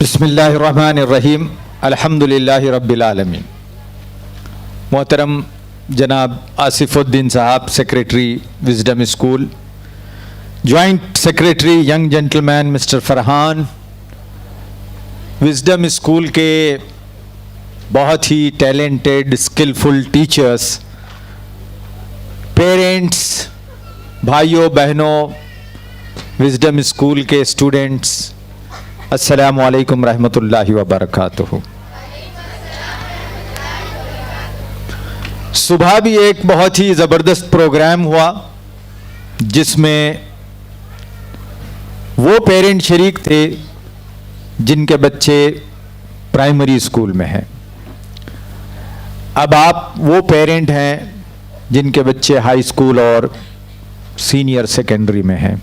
बिस्मिल्लाहिर्रहमानिर्रहीम अल्हम्दुलिल्लाहि रब्बिल आलमीन। मोहतरम जनाब आसिफुद्दीन साहब, secretary wisdom school, joint secretary young gentleman mister Farhan, wisdom school के बहुत ही टैलेंटेड स्किलफुल टीचर्स, पेरेंट्स, भाइयों बहनों, विजडम स्कूल के स्टूडेंट्स, अस्सलामु अलैकुम रहमतुल्लाहि व बरकातुहू। सुबह भी एक बहुत ही ज़बरदस्त प्रोग्राम हुआ जिसमें वो पेरेंट शरीक थे जिनके बच्चे प्राइमरी स्कूल में हैं। अब आप वो पेरेंट हैं जिनके बच्चे हाई स्कूल और सीनियर सेकेंडरी में हैं।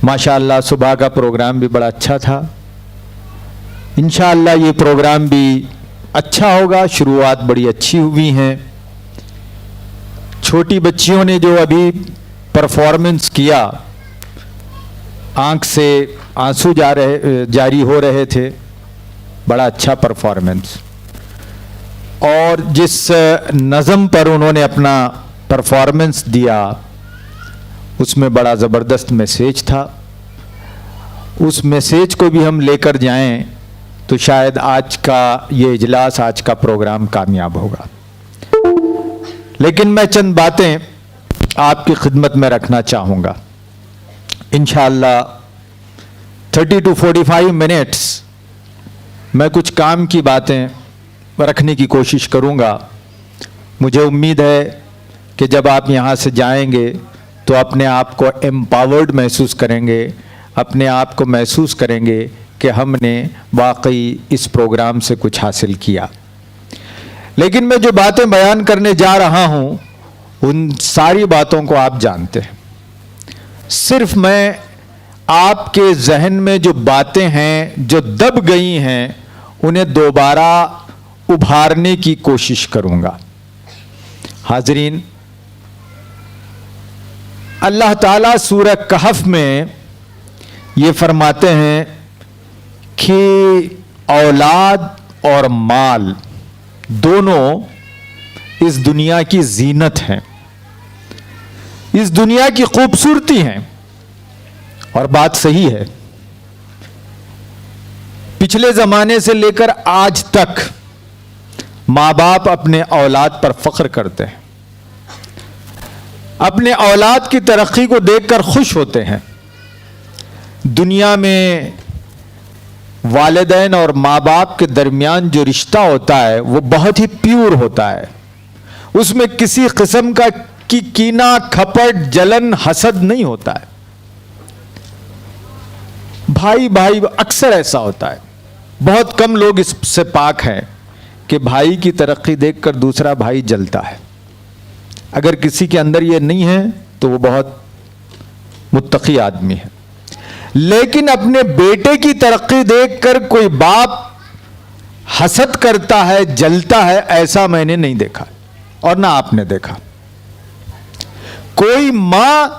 माशाअल्लाह सुबह का प्रोग्राम भी बड़ा अच्छा था। इंशाअल्लाह ये प्रोग्राम भी अच्छा होगा। शुरुआत बड़ी अच्छी हुई हैं। छोटी बच्चियों ने जो अभी परफॉर्मेंस किया, आंख से आंसू जारी हो रहे थे, बड़ा अच्छा परफॉर्मेंस। और जिस नज़म पर उन्होंने अपना परफॉर्मेंस दिया उसमें बड़ा ज़बरदस्त मैसेज था। उस मैसेज को भी हम लेकर जाएं तो शायद आज का ये इजलास, आज का प्रोग्राम कामयाब होगा। लेकिन मैं चंद बातें आपकी खिदमत में रखना चाहूँगा। इंशाअल्लाह 30 to 45 मिनट्स मैं कुछ काम की बातें रखने की कोशिश करूँगा। मुझे उम्मीद है कि जब आप यहाँ से जाएंगे तो अपने आप को एम्पावर्ड महसूस करेंगे, अपने आप को महसूस करेंगे कि हमने वाकई इस प्रोग्राम से कुछ हासिल किया। लेकिन मैं जो बातें बयान करने जा रहा हूँ उन सारी बातों को आप जानते हैं। सिर्फ मैं आपके जहन में जो बातें हैं जो दब गई हैं उन्हें दोबारा उभारने की कोशिश करूँगा। हाज़रीन, अल्लाह ताला सूरह कहफ में ये फरमाते हैं कि औलाद और माल दोनों इस दुनिया की जीनत हैं, इस दुनिया की खूबसूरती हैं। और बात सही है। पिछले ज़माने से लेकर आज तक माँ बाप अपने औलाद पर फ़ख्र करते हैं, अपने औलाद की तरक्की को देखकर खुश होते हैं। दुनिया में वालिदैन और माँ बाप के दरमियान जो रिश्ता होता है वो बहुत ही प्योर होता है। उसमें किसी किस्म का कीना, खपट, जलन, हसद नहीं होता है। भाई भाई अक्सर ऐसा होता है। बहुत कम लोग इससे पाक हैं कि भाई की तरक्की देखकर दूसरा भाई जलता है। अगर किसी के अंदर ये नहीं है तो वो बहुत मुत्तकी आदमी है। लेकिन अपने बेटे की तरक्की देखकर कोई बाप हसद करता है, जलता है, ऐसा मैंने नहीं देखा और ना आपने देखा। कोई मां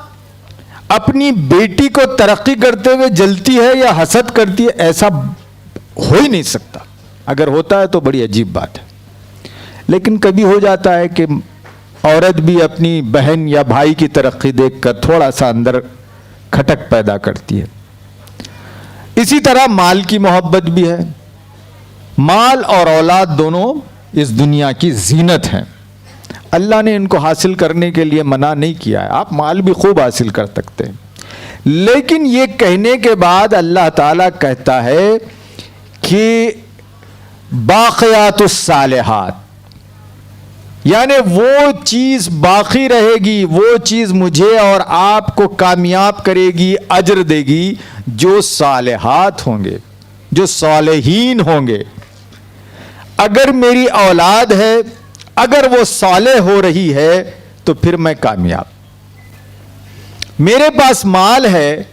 अपनी बेटी को तरक्की करते हुए जलती है या हसद करती है, ऐसा हो ही नहीं सकता। अगर होता है तो बड़ी अजीब बात है। लेकिन कभी हो जाता है कि औरत भी अपनी बहन या भाई की तरक्की देखकर थोड़ा सा अंदर खटक पैदा करती है। इसी तरह माल की मोहब्बत भी है। माल और औलाद दोनों इस दुनिया की जीनत हैं। अल्लाह ने इनको हासिल करने के लिए मना नहीं किया है। आप माल भी खूब हासिल कर सकते हैं। लेकिन ये कहने के बाद अल्लाह ताला कहता है कि बाक़ियातुस सालिहात, यानी वो चीज बाकी रहेगी, वो चीज मुझे और आपको कामयाब करेगी, अजर देगी, जो सालिहात होंगे, जो सालेहीन होंगे। अगर मेरी औलाद है, अगर वो साले हो रही है तो फिर मैं कामयाब। मेरे पास माल है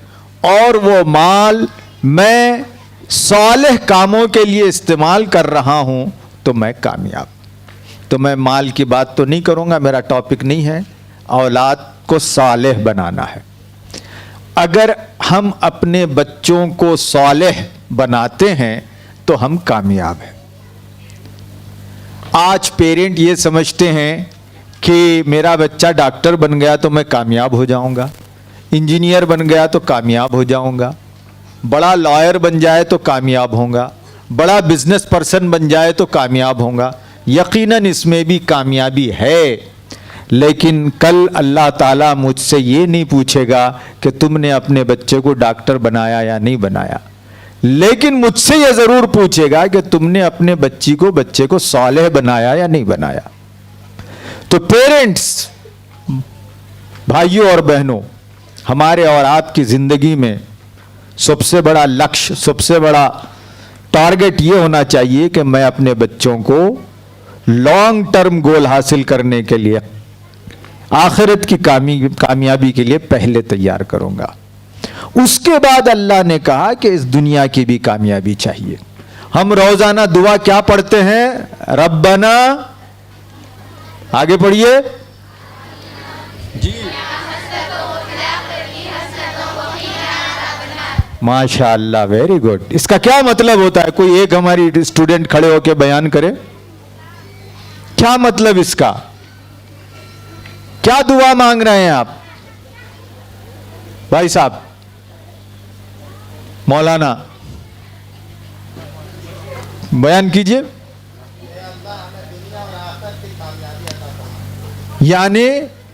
और वो माल मैं सालेह कामों के लिए इस्तेमाल कर रहा हूं तो मैं कामयाब। तो मैं माल की बात तो नहीं करूंगा, मेरा टॉपिक नहीं है। औलाद को सालेह बनाना है। अगर हम अपने बच्चों को सालेह बनाते हैं तो हम कामयाब हैं। आज पेरेंट ये समझते हैं कि मेरा बच्चा डॉक्टर बन गया तो मैं कामयाब हो जाऊंगा, इंजीनियर बन गया तो कामयाब हो जाऊंगा, बड़ा लॉयर बन जाए तो कामयाब होगा, बड़ा बिजनेस पर्सन बन जाए तो कामयाब होगा। यकीनन इसमें भी कामयाबी है, लेकिन कल अल्लाह ताला मुझसे ये नहीं पूछेगा कि तुमने अपने बच्चे को डॉक्टर बनाया या नहीं बनाया, लेकिन मुझसे ये जरूर पूछेगा कि तुमने अपने बच्चे को सालेह बनाया या नहीं बनाया। तो पेरेंट्स, भाइयों और बहनों, हमारे और आपकी जिंदगी में सबसे बड़ा लक्ष्य, सबसे बड़ा टारगेट ये होना चाहिए कि मैं अपने बच्चों को लॉन्ग टर्म गोल हासिल करने के लिए, आखिरत की कामयाबी के लिए पहले तैयार करूंगा। उसके बाद अल्लाह ने कहा कि इस दुनिया की भी कामयाबी चाहिए। हम रोजाना दुआ क्या पढ़ते हैं? रब्बना, आगे पढ़िए जी, माशाअल्लाह, वेरी गुड। इसका क्या मतलब होता है? कोई एक हमारी स्टूडेंट खड़े होकर बयान करे, क्या मतलब इसका? क्या दुआ मांग रहे हैं आप भाई साहब? मौलाना बयान कीजिए। यानी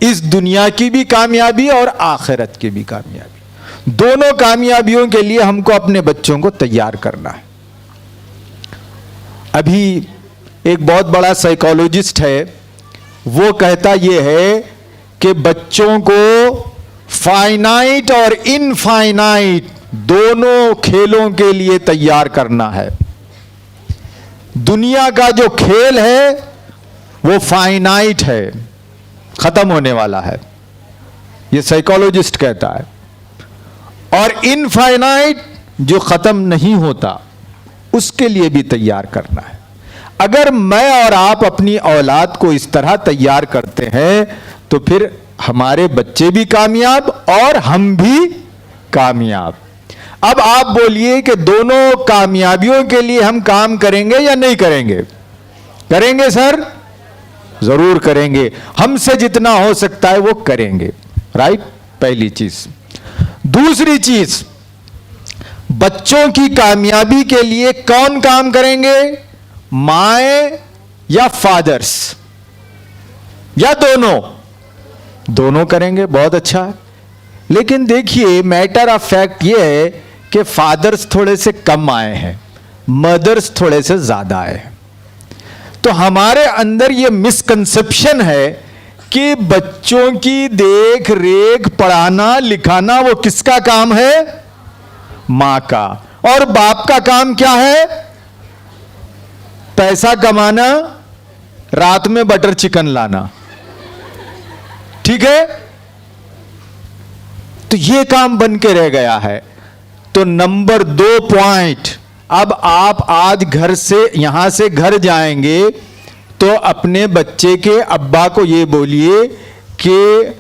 इस दुनिया की भी कामयाबी और आखिरत की भी कामयाबी, दोनों कामयाबियों के लिए हमको अपने बच्चों को तैयार करना है। अभी एक बहुत बड़ा साइकोलॉजिस्ट है, वो कहता यह है कि बच्चों को फाइनाइट और इनफाइनाइट दोनों खेलों के लिए तैयार करना है। दुनिया का जो खेल है वो फाइनाइट है, खत्म होने वाला है, ये साइकोलॉजिस्ट कहता है, और इनफाइनाइट जो खत्म नहीं होता उसके लिए भी तैयार करना है। अगर मैं और आप अपनी औलाद को इस तरह तैयार करते हैं तो फिर हमारे बच्चे भी कामयाब और हम भी कामयाब। अब आप बोलिए कि दोनों कामयाबियों के लिए हम काम करेंगे या नहीं करेंगे? करेंगे सर, जरूर करेंगे, हमसे जितना हो सकता है वो करेंगे, राइट? पहली चीज। दूसरी चीज, बच्चों की कामयाबी के लिए कौन काम करेंगे? माए या फादर्स, या दोनों? दोनों करेंगे, बहुत अच्छा है। लेकिन देखिए, मैटर ऑफ फैक्ट ये है कि फादर्स थोड़े से कम आए हैं, मदर्स थोड़े से ज्यादा आए हैं। तो हमारे अंदर ये मिसकंसेप्शन है कि बच्चों की देख रेख, पढ़ाना लिखाना वो किसका काम है? मां का। और बाप का काम क्या है? पैसा कमाना, रात में बटर चिकन लाना, ठीक है? तो ये काम बन के रह गया है। तो नंबर 2 पॉइंट, अब आप आज घर से, यहां से घर जाएंगे तो अपने बच्चे के अब्बा को ये बोलिए कि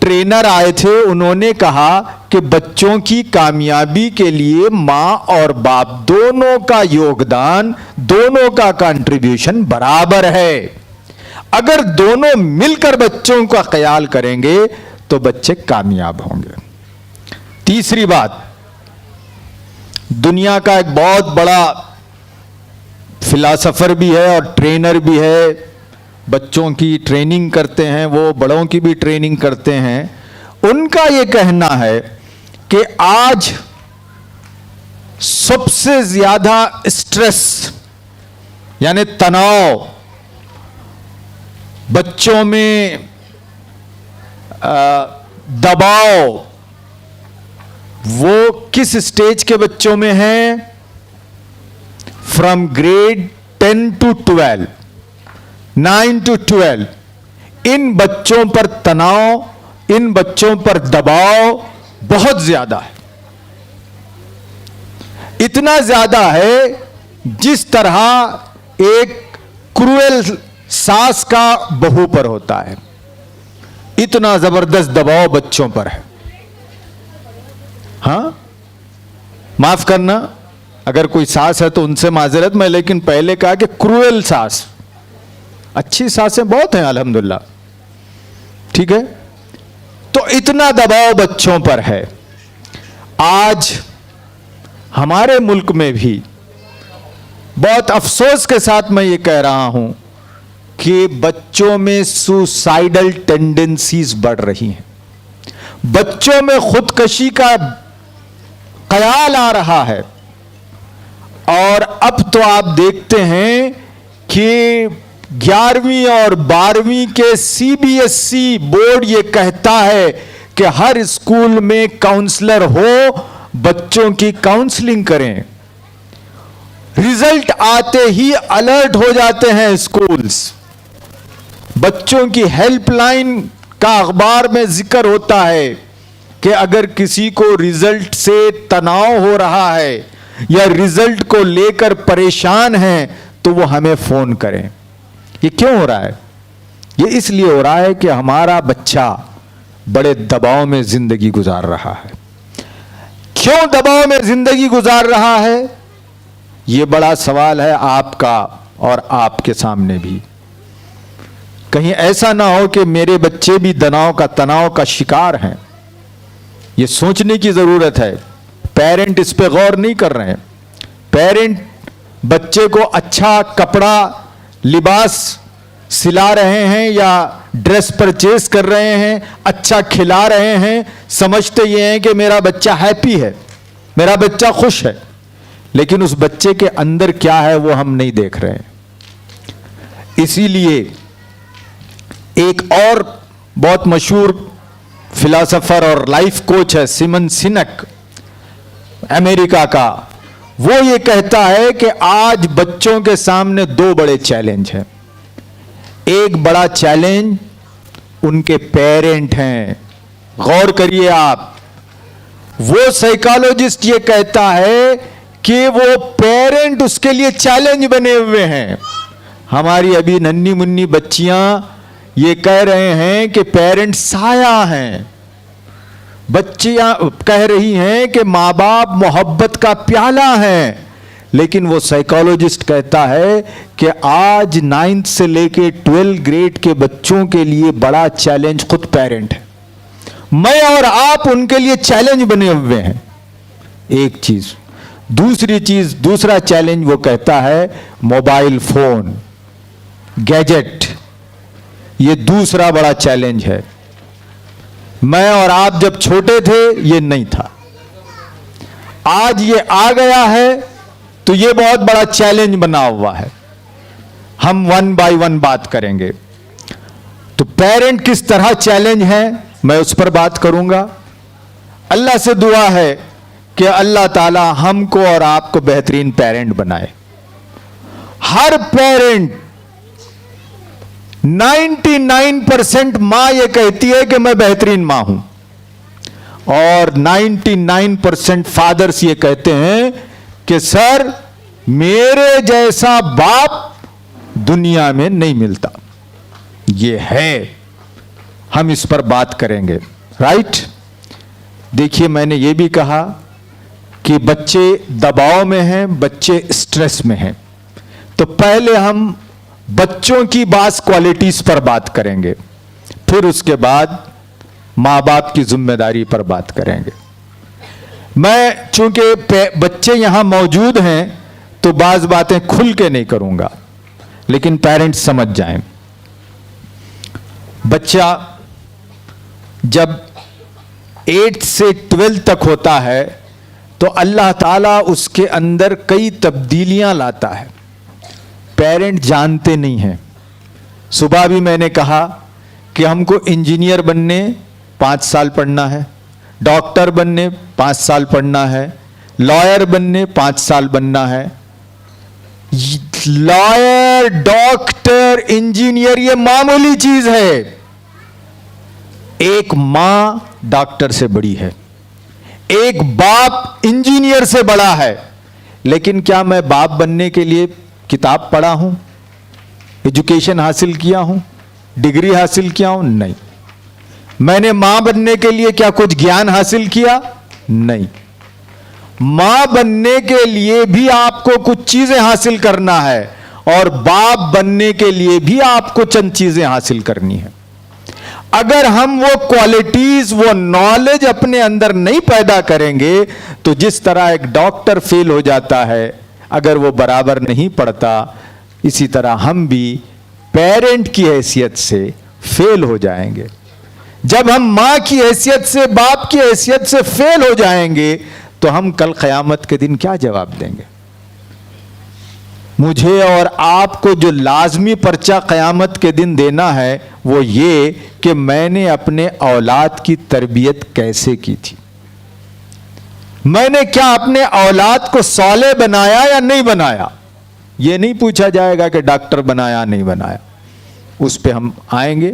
ट्रेनर आए थे, उन्होंने कहा कि बच्चों की कामयाबी के लिए मां और बाप दोनों का योगदान, दोनों का कंट्रीब्यूशन बराबर है। अगर दोनों मिलकर बच्चों का ख्याल करेंगे तो बच्चे कामयाब होंगे। तीसरी बात, दुनिया का एक बहुत बड़ा फिलॉसफर भी है और ट्रेनर भी है, बच्चों की ट्रेनिंग करते हैं, वो बड़ों की भी ट्रेनिंग करते हैं। उनका ये कहना है कि आज सबसे ज्यादा स्ट्रेस यानी तनाव बच्चों में, दबाव, वो किस स्टेज के बच्चों में है? From grade 10 to 12, 9 to 12। इन बच्चों पर तनाव, इन बच्चों पर दबाव बहुत ज्यादा है। इतना ज्यादा है जिस तरह एक क्रूएल सास का बहू पर होता है, इतना जबरदस्त दबाव बच्चों पर है। हाँ, माफ करना अगर कोई सास है तो उनसे माजरत में, लेकिन पहले कहा कि क्रूएल सास। अच्छी सासें बहुत हैं अल्हम्दुलिल्लाह, ठीक है। तो इतना दबाव बच्चों पर है। आज हमारे मुल्क में भी बहुत अफसोस के साथ मैं ये कह रहा हूं कि बच्चों में सुसाइडल टेंडेंसीज बढ़ रही हैं, बच्चों में खुदकशी का ख्याल आ रहा है। और अब तो आप देखते हैं कि 11वीं और 12वीं के सीबीएसई बोर्ड ये कहता है कि हर स्कूल में काउंसलर हो, बच्चों की काउंसलिंग करें। रिजल्ट आते ही अलर्ट हो जाते हैं स्कूल्स। बच्चों की हेल्पलाइन का अखबार में जिक्र होता है कि अगर किसी को रिजल्ट से तनाव हो रहा है या रिजल्ट को लेकर परेशान हैं तो वो हमें फोन करें। ये क्यों हो रहा है? ये इसलिए हो रहा है कि हमारा बच्चा बड़े दबाव में जिंदगी गुजार रहा है। क्यों दबाव में जिंदगी गुजार रहा है? ये बड़ा सवाल है आपका और आपके सामने भी। कहीं ऐसा ना हो कि मेरे बच्चे भी तनाव का शिकार हैं। ये सोचने की जरूरत है। पेरेंट इस पे गौर नहीं कर रहे हैं। पेरेंट बच्चे को अच्छा कपड़ा लिबास सिला रहे हैं या ड्रेस परचेज कर रहे हैं, अच्छा खिला रहे हैं, समझते ये हैं कि मेरा बच्चा हैप्पी है, मेरा बच्चा खुश है। लेकिन उस बच्चे के अंदर क्या है वो हम नहीं देख रहे हैं। इसीलिए एक और बहुत मशहूर फिलोसोफर और लाइफ कोच है सिमन सिनक, अमेरिका का। वो ये कहता है कि आज बच्चों के सामने दो बड़े चैलेंज हैं। एक बड़ा चैलेंज उनके पेरेंट हैं। गौर करिए आप, वो साइकोलॉजिस्ट ये कहता है कि वो पेरेंट उसके लिए चैलेंज बने हुए हैं। हमारी अभी नन्ही मुन्नी बच्चियां ये कह रहे हैं कि पेरेंट साया हैं। बच्चियां कह रही हैं कि माँ बाप मोहब्बत का प्याला है। लेकिन वो साइकोलॉजिस्ट कहता है कि आज 9th से लेके 12th ग्रेड के बच्चों के लिए बड़ा चैलेंज खुद पेरेंट है। मैं और आप उनके लिए चैलेंज बने हुए हैं। एक चीज। दूसरी चीज, दूसरा चैलेंज वो कहता है मोबाइल फोन, गैजेट। ये दूसरा बड़ा चैलेंज है। मैं और आप जब छोटे थे ये नहीं था, आज ये आ गया है तो ये बहुत बड़ा चैलेंज बना हुआ है। हम 1 बाय 1 बात करेंगे। तो पेरेंट किस तरह चैलेंज है मैं उस पर बात करूंगा। अल्लाह से दुआ है कि अल्लाह ताला हमको और आपको बेहतरीन पेरेंट बनाए। हर पेरेंट 99% मां ये कहती है कि मैं बेहतरीन मां हूं, और 99% फादर्स ये कहते हैं कि सर मेरे जैसा बाप दुनिया में नहीं मिलता। ये है, हम इस पर बात करेंगे। राइट। देखिए, मैंने ये भी कहा कि बच्चे दबाव में हैं, बच्चे स्ट्रेस में हैं। तो पहले हम बच्चों की बास क्वालिटीज पर बात करेंगे, फिर उसके बाद मां बाप की जिम्मेदारी पर बात करेंगे। मैं चूंकि बच्चे यहां मौजूद हैं तो बाज बातें खुल के नहीं करूंगा, लेकिन पेरेंट्स समझ जाएं। बच्चा जब 8 से 12 तक होता है तो अल्लाह ताला उसके अंदर कई तब्दीलियां लाता है। पेरेंट जानते नहीं हैं। सुबह भी मैंने कहा कि हमको इंजीनियर बनने 5 साल पढ़ना है, डॉक्टर बनने 5 साल पढ़ना है, लॉयर बनने 5 साल बनना है। लॉयर, डॉक्टर, इंजीनियर ये मामूली चीज है। एक मां डॉक्टर से बड़ी है, एक बाप इंजीनियर से बड़ा है। लेकिन क्या मैं बाप बनने के लिए किताब पढ़ा हूं, एजुकेशन हासिल किया हूं, डिग्री हासिल किया हूं? नहीं। मैंने मां बनने के लिए क्या कुछ ज्ञान हासिल किया? नहीं, मां बनने के लिए भी आपको कुछ चीजें हासिल करना है और बाप बनने के लिए भी आपको चंद चीजें हासिल करनी है। अगर हम वो क्वालिटीज, वो नॉलेज अपने अंदर नहीं पैदा करेंगे तो जिस तरह एक डॉक्टर फेल हो जाता है अगर वो बराबर नहीं पढ़ता, इसी तरह हम भी पेरेंट की हैसियत से फेल हो जाएंगे। जब हम मां की हैसियत से, बाप की हैसियत से फेल हो जाएंगे तो हम कल क़यामत के दिन क्या जवाब देंगे? मुझे और आपको जो लाजमी पर्चा क़यामत के दिन देना है वो ये कि मैंने अपने औलाद की तरबियत कैसे की थी, मैंने क्या अपने औलाद को साले बनाया या नहीं बनाया। ये नहीं पूछा जाएगा कि डॉक्टर बनाया नहीं बनाया, उस पे हम आएंगे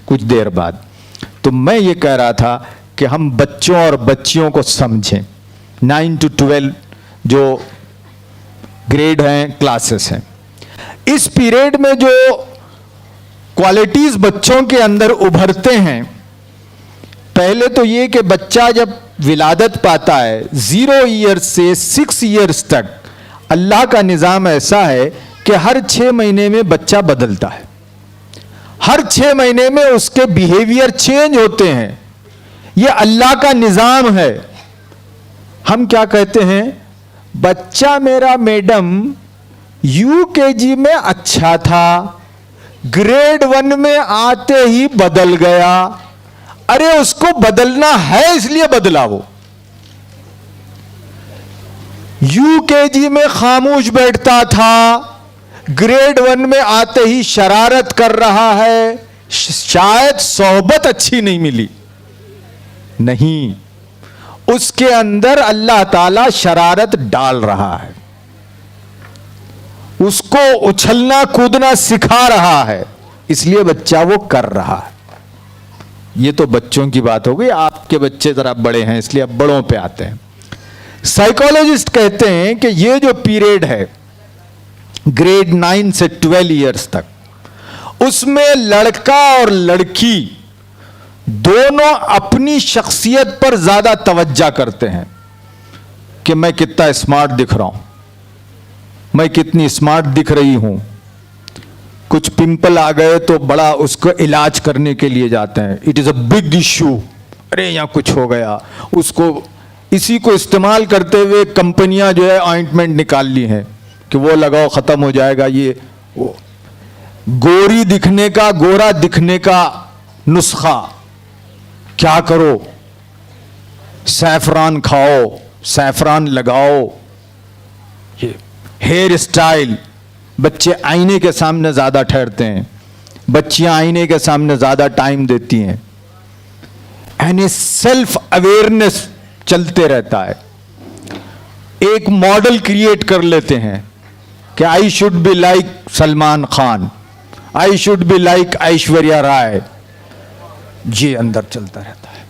कुछ देर बाद। तो मैं ये कह रहा था कि हम बच्चों और बच्चियों को समझें। 9 to 12 जो ग्रेड हैं, क्लासेस हैं, इस पीरियड में जो क्वालिटीज बच्चों के अंदर उभरते हैं, पहले तो ये कि बच्चा जब विलादत पाता है 0 ईयर्स से 6 ईयर्स तक अल्लाह का निज़ाम ऐसा है कि हर 6 महीने में बच्चा बदलता है, हर 6 महीने में उसके बिहेवियर चेंज होते हैं। ये अल्लाह का निज़ाम है। हम क्या कहते हैं, बच्चा मेरा मैडम यूकेजी में अच्छा था, ग्रेड 1 में आते ही बदल गया। अरे उसको बदलना है इसलिए बदला। वो यूकेजी में खामोश बैठता था, ग्रेड 1 में आते ही शरारत कर रहा है, शायद सोहबत अच्छी नहीं मिली। नहीं, उसके अंदर अल्लाह ताला शरारत डाल रहा है, उसको उछलना कूदना सिखा रहा है, इसलिए बच्चा वो कर रहा है। ये तो बच्चों की बात हो गई। आपके बच्चे जरा बड़े हैं इसलिए अब बड़ों पे आते हैं। साइकोलॉजिस्ट कहते हैं कि ये जो पीरियड है ग्रेड 9 से 12 ईयर्स तक, उसमें लड़का और लड़की दोनों अपनी शख्सियत पर ज्यादा तवज्जो करते हैं कि मैं कितना स्मार्ट दिख रहा हूं, मैं कितनी स्मार्ट दिख रही हूं। कुछ पिंपल आ गए तो बड़ा उसको इलाज करने के लिए जाते हैं, it is a big issue, अरे यहां कुछ हो गया, उसको इसी को इस्तेमाल करते हुए कंपनियां जो है ऑइंटमेंट निकाल ली हैं कि वो लगाओ खत्म हो जाएगा। ये वो गोरी दिखने का, गोरा दिखने का नुस्खा, क्या करो, सैफरान खाओ, सैफरान लगाओ। ये हेयर स्टाइल, बच्चे आईने के सामने ज्यादा ठहरते हैं, बच्चियां आईने के सामने ज्यादा टाइम देती हैं, यानी सेल्फ अवेयरनेस चलते रहता है। एक मॉडल क्रिएट कर लेते हैं कि I should be like Salman Khan, I should be like Aishwarya Rai. ये अंदर चलता रहता है,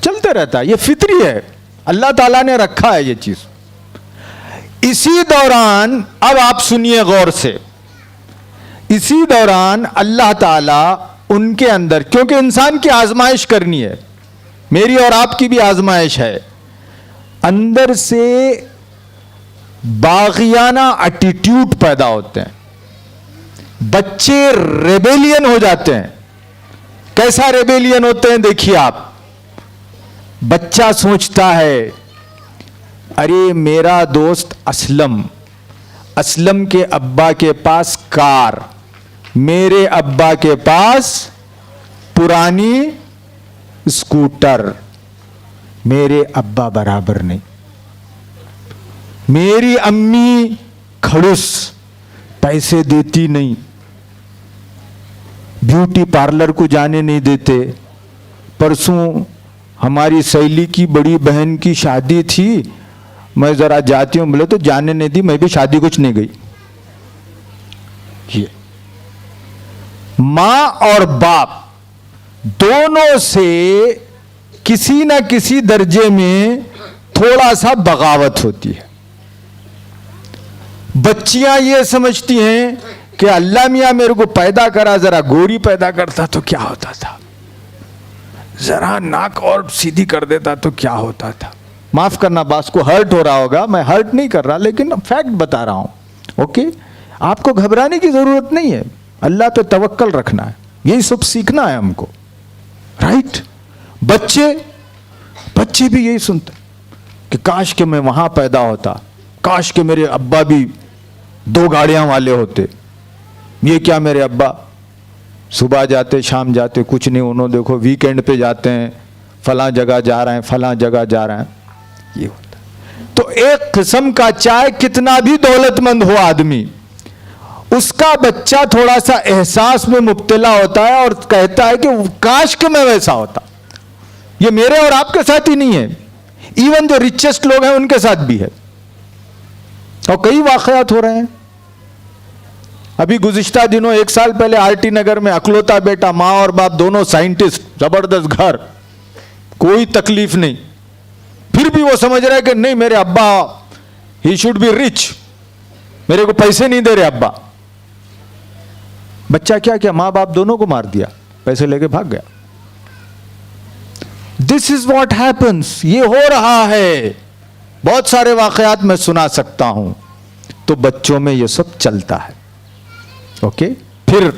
चलते रहता है, ये फितरी है, अल्लाह ताला ने रखा है ये चीज। इसी दौरान, अब आप सुनिए गौर से, इसी दौरान अल्लाह ताला उनके अंदर, क्योंकि इंसान की आजमाइश करनी है, मेरी और आपकी भी आजमाइश है, अंदर से बागियाना एटीट्यूड पैदा होते हैं, बच्चे रेबेलियन हो जाते हैं। कैसा रेबेलियन होते हैं देखिए आप, बच्चा सोचता है अरे मेरा दोस्त असलम, असलम के अब्बा के पास कार, मेरे अब्बा के पास पुरानी स्कूटर, मेरे अब्बा बराबर नहीं, मेरी अम्मी खड़ूस, पैसे देती नहीं, ब्यूटी पार्लर को जाने नहीं देते। परसों हमारी सहेली की बड़ी बहन की शादी थी, मैं जरा जाती हूं, बोले तो जाने नहीं दी, मैं भी शादी कुछ नहीं गई। ये मां और बाप दोनों से किसी ना किसी दर्जे में थोड़ा सा बगावत होती है। बच्चियां ये समझती हैं कि अल्लाह मियां मेरे को पैदा करा, जरा गोरी पैदा करता तो क्या होता था, जरा नाक और सीधी कर देता तो क्या होता था। माफ करना, बास को हर्ट हो रहा होगा, मैं हर्ट नहीं कर रहा, लेकिन फैक्ट बता रहा हूं। ओके, आपको घबराने की जरूरत नहीं है, अल्लाह पे तवक्कल रखना है, यही सब सीखना है हमको, राइट। बच्चे भी यही सुनते कि काश के मैं वहां पैदा होता, काश के मेरे अब्बा भी 2 गाड़ियां वाले होते। ये क्या, मेरे अब्बा सुबह जाते शाम जाते, कुछ नहीं, उन्होंने देखो वीकेंड पे जाते हैं, फलां जगह जा रहे हैं, फलां जगह जा रहे हैं, ये होता है। तो एक किस्म का चाहे कितना भी दौलतमंद हो आदमी, उसका बच्चा थोड़ा सा एहसास में मुब्तला होता है और कहता है कि काश के मैं वैसा होता। ये मेरे और आपके साथ ही नहीं है, इवन जो रिचेस्ट लोग हैं उनके साथ भी है, और कई वाकयात हो रहे हैं। अभी गुज़िश्ता दिनों 1 साल पहले आरटी नगर में अकलौता बेटा, माँ और बाप दोनों साइंटिस्ट, जबरदस्त घर, कोई तकलीफ नहीं, फिर भी वो समझ रहा है कि नहीं मेरे अब्बा ही शुड बी रिच, मेरे को पैसे नहीं दे रहे अब्बा। बच्चा क्या किया, माँ बाप दोनों को मार दिया, पैसे लेके भाग गया। दिस इज वॉट हैपन्स, ये हो रहा है। बहुत सारे वाकयात मैं सुना सकता हूं। तो बच्चों में ये सब चलता है। ओके, फिर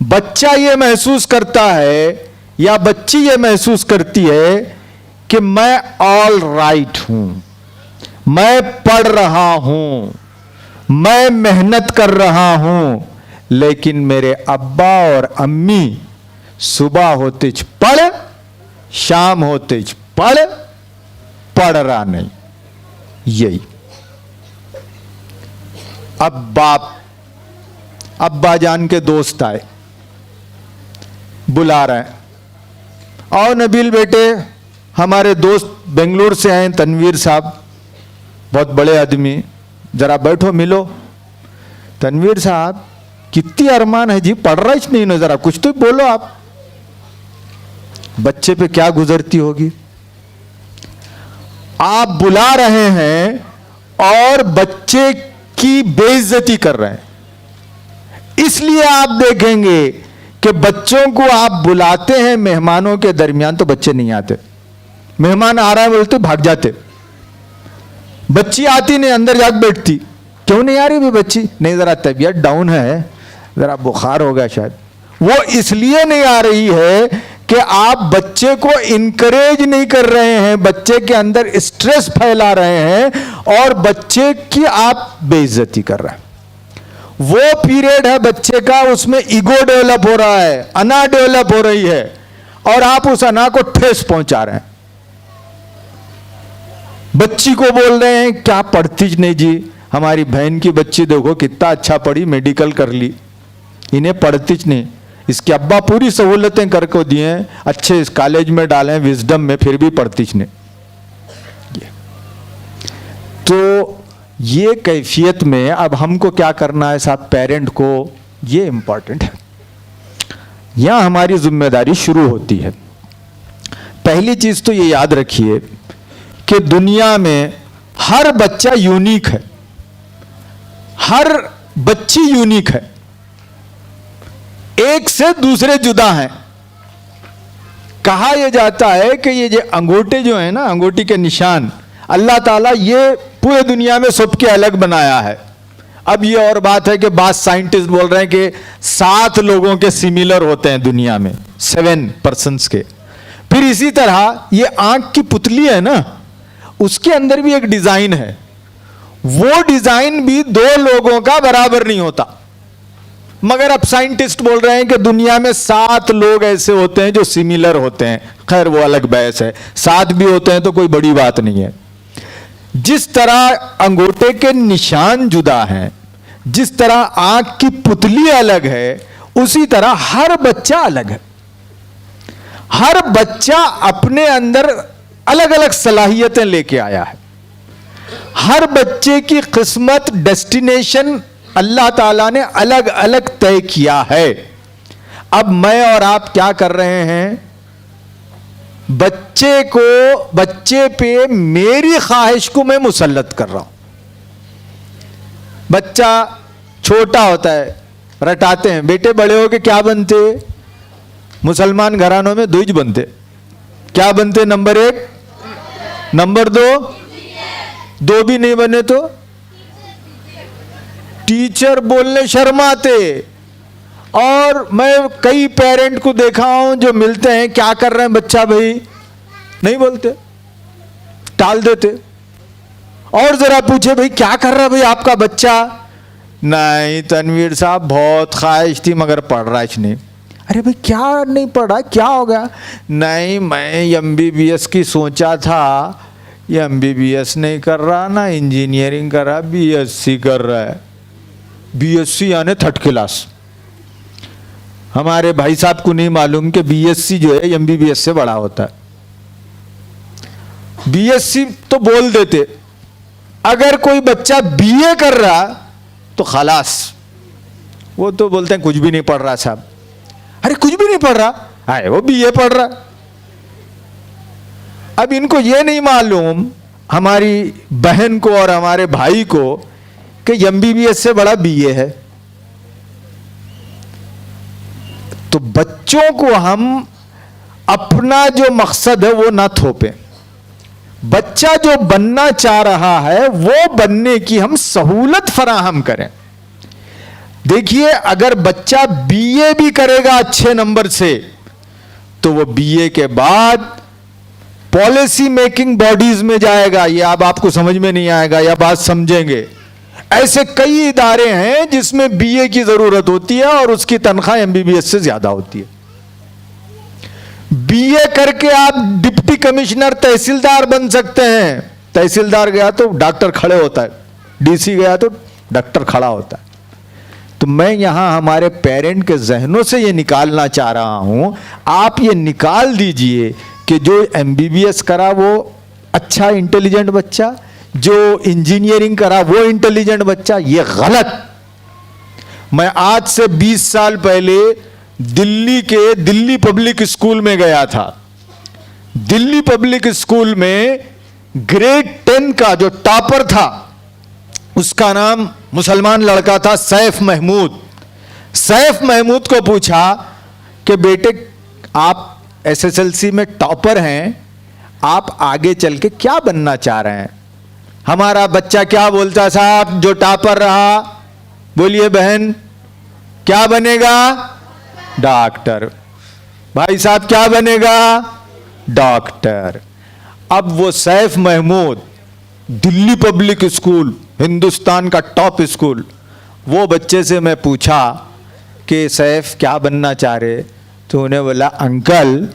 बच्चा ये महसूस करता है या बच्ची ये महसूस करती है कि मैं ऑल राइट हूं, मैं पढ़ रहा हूं, मैं मेहनत कर रहा हूं, लेकिन मेरे अब्बा और अम्मी सुबह होते पढ़, शाम होते पढ़ रहा नहीं। यही अब अब्बा जान के दोस्त आए, बुला रहे हैं, आओ नबील बेटे, हमारे दोस्त बेंगलुरु से आए, तनवीर साहब, बहुत बड़े आदमी, जरा बैठो मिलो। तनवीर साहब कितनी अरमान है जी, पढ़ रहा ही नहीं ना, जरा कुछ तो बोलो आप। बच्चे पे क्या गुजरती होगी। आप बुला रहे हैं और बच्चे की बेइज्जती कर रहे हैं। इसलिए आप देखेंगे कि बच्चों को आप बुलाते हैं मेहमानों के दरमियान तो बच्चे नहीं आते, मेहमान आ रहा है बोलते भाग जाते। बच्ची आती नहीं, अंदर जाके बैठती, क्यों नहीं आ रही भी बच्ची? नहीं जरा तबीयत डाउन है, जरा बुखार होगा शायद। वो इसलिए नहीं आ रही है कि आप बच्चे को इनकरेज नहीं कर रहे हैं, बच्चे के अंदर स्ट्रेस फैला रहे हैं और बच्चे की आप बेइज्जती कर रहे हैं। वो पीरियड है बच्चे का, उसमें ईगो डेवलप हो रहा है, अना डेवलप हो रही है, और आप उस अना को ठेस पहुंचा रहे हैं। बच्ची को बोल रहे हैं क्या पढ़ती नहीं जी, हमारी बहन की बच्ची देखो कितना अच्छा पढ़ी, मेडिकल कर ली, इन्हें पढ़ती नहीं। इसके अब्बा पूरी सहूलतें करके दिए हैं, अच्छे इस कॉलेज में डालें, विजडम में, फिर भी पढ़ती नहीं। तो ये कैफियत में अब हमको क्या करना है साहब, पेरेंट को, ये इंपॉर्टेंट है। यहां हमारी जिम्मेदारी शुरू होती है। पहली चीज तो ये याद रखिए कि दुनिया में हर बच्चा यूनिक है, हर बच्ची यूनिक है, एक से दूसरे जुदा हैं। कहा यह जाता है कि ये जो अंगूठे जो है ना, अंगूठी के निशान, अल्लाह ताला ये पूरे दुनिया में सबके अलग बनाया है। अब ये और बात है कि बाद साइंटिस्ट बोल रहे हैं कि 7 लोगों के सिमिलर होते हैं दुनिया में, 7 पर्सन्स के। फिर इसी तरह ये आंख की पुतली है ना, उसके अंदर भी एक डिजाइन है, वो डिजाइन भी 2 लोगों का बराबर नहीं होता। मगर अब साइंटिस्ट बोल रहे हैं कि दुनिया में 7 लोग ऐसे होते हैं जो सिमिलर होते हैं। खैर वो अलग बहस है, 7 भी होते हैं तो कोई बड़ी बात नहीं है। जिस तरह अंगूठे के निशान जुदा हैं, जिस तरह आंख की पुतली अलग है, उसी तरह हर बच्चा अलग है। हर बच्चा अपने अंदर अलग अलग सलाहियतें लेके आया है। हर बच्चे की किस्मत, डेस्टिनेशन अल्लाह ताला ने अलग अलग तय किया है। अब मैं और आप क्या कर रहे हैं, बच्चे पे मेरी ख्वाहिश को मैं मुसल्लत कर रहा हूं। बच्चा छोटा होता है, रटाते हैं, बेटे बड़े हो के क्या बनते? मुसलमान घरानों में दो ही बनते। क्या बनते? नंबर 1, नंबर 2, दो भी नहीं बने तो टीचर बोलने शर्माते। और मैं कई पेरेंट को देखा हूं जो मिलते हैं, क्या कर रहे हैं बच्चा भाई, नहीं बोलते, टाल देते। और जरा पूछे भाई क्या कर रहा है भाई आपका बच्चा, नहीं तनवीर साहब बहुत ख्वाहिश थी मगर पढ़ रहा ही नहीं। अरे भाई क्या नहीं पढ़ रहा, क्या हो गया? नहीं मैं MBBS की सोचा था, ये MBBS नहीं कर रहा ना, इंजीनियरिंग कर रहा, BSc कर रहा है। BSc यानी 3rd क्लास। हमारे भाई साहब को नहीं मालूम कि BSc जो है MBBS से बड़ा होता है। BSc तो बोल देते, अगर कोई बच्चा BA कर रहा तो खलास, वो तो बोलते हैं कुछ भी नहीं पढ़ रहा साहब। अरे कुछ भी नहीं पढ़ रहा, अरे वो BA पढ़ रहा। अब इनको ये नहीं मालूम, हमारी बहन को और हमारे भाई को, कि MBBS से बड़ा BA है। तो बच्चों को हम अपना जो मकसद है वो ना थोपें। बच्चा जो बनना चाह रहा है वो बनने की हम सहूलत फराहम करें। देखिए अगर बच्चा BA भी करेगा अच्छे नंबर से, तो वो BA के बाद पॉलिसी मेकिंग बॉडीज में जाएगा। ये अब आपको समझ में नहीं आएगा या बात समझेंगे। ऐसे कई इदारे हैं जिसमें BA की जरूरत होती है और उसकी तनख्वाह MBBS से ज्यादा होती है। BA करके आप डिप्टी कमिश्नर तहसीलदार बन सकते हैं। तहसीलदार गया तो डॉक्टर खड़े होता है, DC गया तो डॉक्टर खड़ा होता है। तो मैं यहां हमारे पेरेंट के जहनों से ये निकालना चाह रहा हूं, आप ये निकाल दीजिए कि जो MBBS करा वो अच्छा इंटेलिजेंट बच्चा, जो इंजीनियरिंग करा वो इंटेलिजेंट बच्चा। ये गलत। मैं आज से 20 साल पहले दिल्ली के दिल्ली पब्लिक स्कूल में गया था। दिल्ली पब्लिक स्कूल में ग्रेड 10 का जो टॉपर था, उसका नाम मुसलमान लड़का था, सैफ महमूद। सैफ महमूद को पूछा कि बेटे आप SSLC में टॉपर हैं, आप आगे चल के क्या बनना चाह रहे हैं? हमारा बच्चा क्या बोलता? साहब जो टॉपर रहा, बोलिए बहन, क्या बनेगा? डॉक्टर। भाई साहब क्या बनेगा? डॉक्टर। अब वो सैफ महमूद, दिल्ली पब्लिक स्कूल, हिंदुस्तान का टॉप स्कूल, वो बच्चे से मैं पूछा कि सैफ क्या बनना चाह रहे? तो उन्हें बोला uncle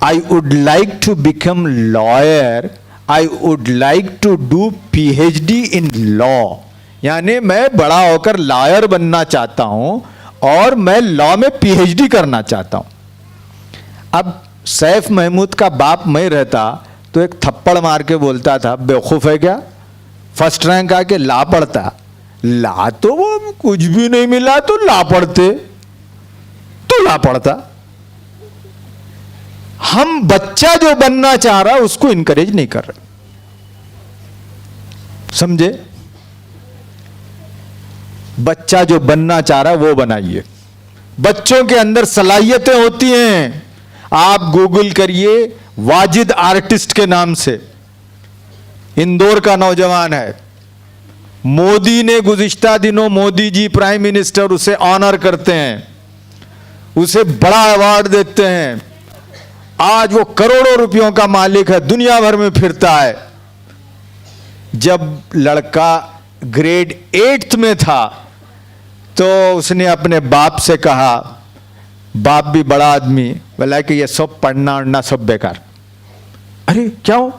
I would like to become lawyer, I would like to do PhD in law. यानी मैं बड़ा होकर लॉयर बनना चाहता हूं और मैं लॉ में PhD करना चाहता हूं। अब सैफ महमूद का बाप मैं रहता तो एक थप्पड़ मार के बोलता था, बेवकूफ है क्या, फर्स्ट रैंक आके ला पढ़ता। ला तो वो कुछ भी नहीं मिला तो ला पढ़ते, तो ला पढ़ता। हम बच्चा जो बनना चाह रहा है उसको इनकरेज नहीं कर रहे, समझे? बच्चा जो बनना चाह रहा है वो बनाइए। बच्चों के अंदर सलाहियतें होती हैं। आप गूगल करिए वाजिद आर्टिस्ट के नाम से, इंदौर का नौजवान है। मोदी ने गुज़िश्ता दिनों, मोदी जी प्राइम मिनिस्टर उसे ऑनर करते हैं, उसे बड़ा अवार्ड देते हैं। आज वो करोड़ों रुपयों का मालिक है, दुनिया भर में फिरता है। जब लड़का ग्रेड 8th में था तो उसने अपने बाप से कहा, बाप भी बड़ा आदमी, बोला कि ये सब पढ़ना उड़ना सब बेकार। अरे क्यों?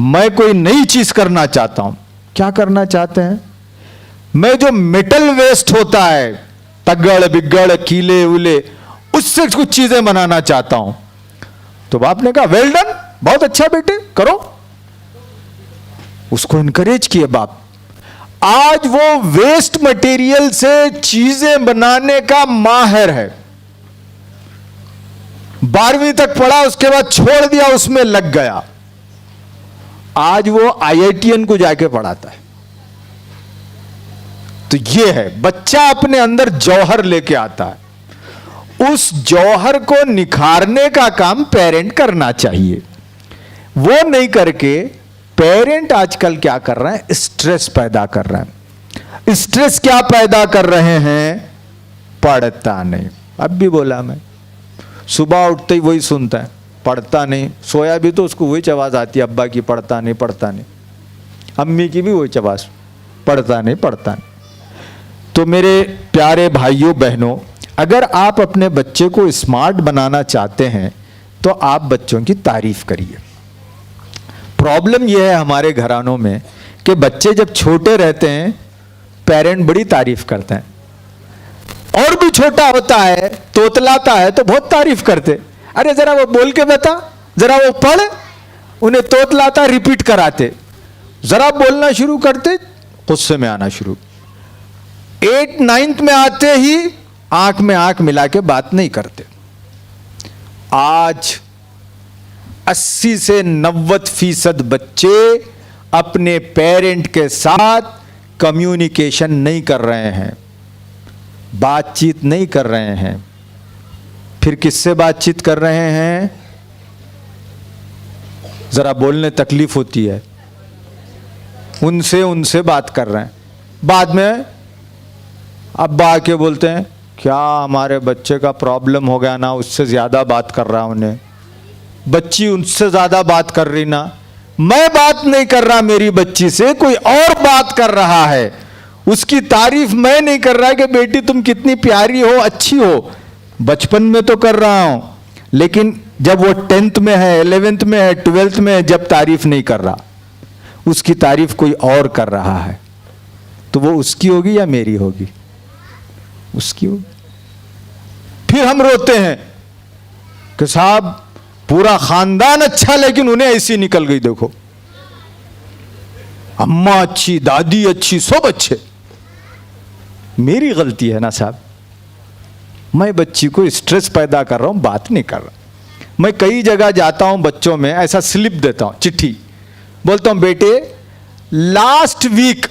मैं कोई नई चीज करना चाहता हूं। क्या करना चाहते हैं? मैं जो मेटल वेस्ट होता है, तगड़ बिगड़ कीले उले, उससे कुछ चीजें बनाना चाहता हूं। तो बाप ने कहा वेल डन, बहुत अच्छा बेटे, करो। उसको इनकरेज किए बाप। आज वो वेस्ट मटेरियल से चीजें बनाने का माहिर है। 12वीं तक पढ़ा, उसके बाद छोड़ दिया, उसमें लग गया। आज वो IITN को जाके पढ़ाता है। तो ये है, बच्चा अपने अंदर जौहर लेके आता है, उस जौहर को निखारने का काम पेरेंट करना चाहिए। वो नहीं करके पेरेंट आजकल क्या कर रहे हैं, स्ट्रेस पैदा कर रहे हैं। स्ट्रेस क्या पैदा कर रहे हैं, पढ़ता नहीं। अब भी बोला मैं, सुबह उठते ही वही सुनता है, पढ़ता नहीं। सोया भी तो उसको वही आवाज आती है अब्बा की, पढ़ता नहीं पढ़ता नहीं। अम्मी की भी वही आवाज, पढ़ता नहीं पढ़ता नहीं। तो मेरे प्यारे भाइयों बहनों, अगर आप अपने बच्चे को स्मार्ट बनाना चाहते हैं तो आप बच्चों की तारीफ करिए। प्रॉब्लम यह है हमारे घरानों में कि बच्चे जब छोटे रहते हैं पेरेंट बड़ी तारीफ करते हैं, और भी छोटा होता है तोतलाता है तो बहुत तारीफ करते, अरे जरा वो बोल के बता, जरा वो पढ़, उन्हें तोतलाता रिपीट कराते, जरा बोलना शुरू करते गुस्से में आना शुरू। 8th 9th में आते ही आंख में आंख मिला के बात नहीं करते। आज 80 से 90% बच्चे अपने पेरेंट के साथ कम्युनिकेशन नहीं कर रहे हैं, बातचीत नहीं कर रहे हैं। फिर किससे बातचीत कर रहे हैं, जरा बोलने तकलीफ होती है उनसे बात कर रहे हैं। बाद में अब्बा आके बोलते हैं क्या हमारे बच्चे का प्रॉब्लम हो गया ना, उससे ज्यादा बात कर रहा उन्हें, बच्ची उनसे ज्यादा बात कर रही ना, मैं बात नहीं कर रहा मेरी बच्ची से, कोई और बात कर रहा है, उसकी तारीफ मैं नहीं कर रहा कि बेटी तुम कितनी प्यारी हो अच्छी हो, बचपन में तो कर रहा हूं, लेकिन जब वो 10th में है 11th में है 12th में है, जब तारीफ नहीं कर रहा, उसकी तारीफ कोई और कर रहा है, तो वो उसकी होगी या मेरी होगी, उसकी होगी। फिर हम रोते हैं कि साहब पूरा खानदान अच्छा लेकिन उन्हें ऐसी निकल गई, देखो अम्मा अच्छी, दादी अच्छी, सब अच्छे, मेरी गलती है ना साहब, मैं बच्ची को स्ट्रेस पैदा कर रहा हूं, बात नहीं कर रहा। मैं कई जगह जाता हूं बच्चों में ऐसा स्लिप देता हूं, चिट्ठी, बोलता हूं बेटे लास्ट वीक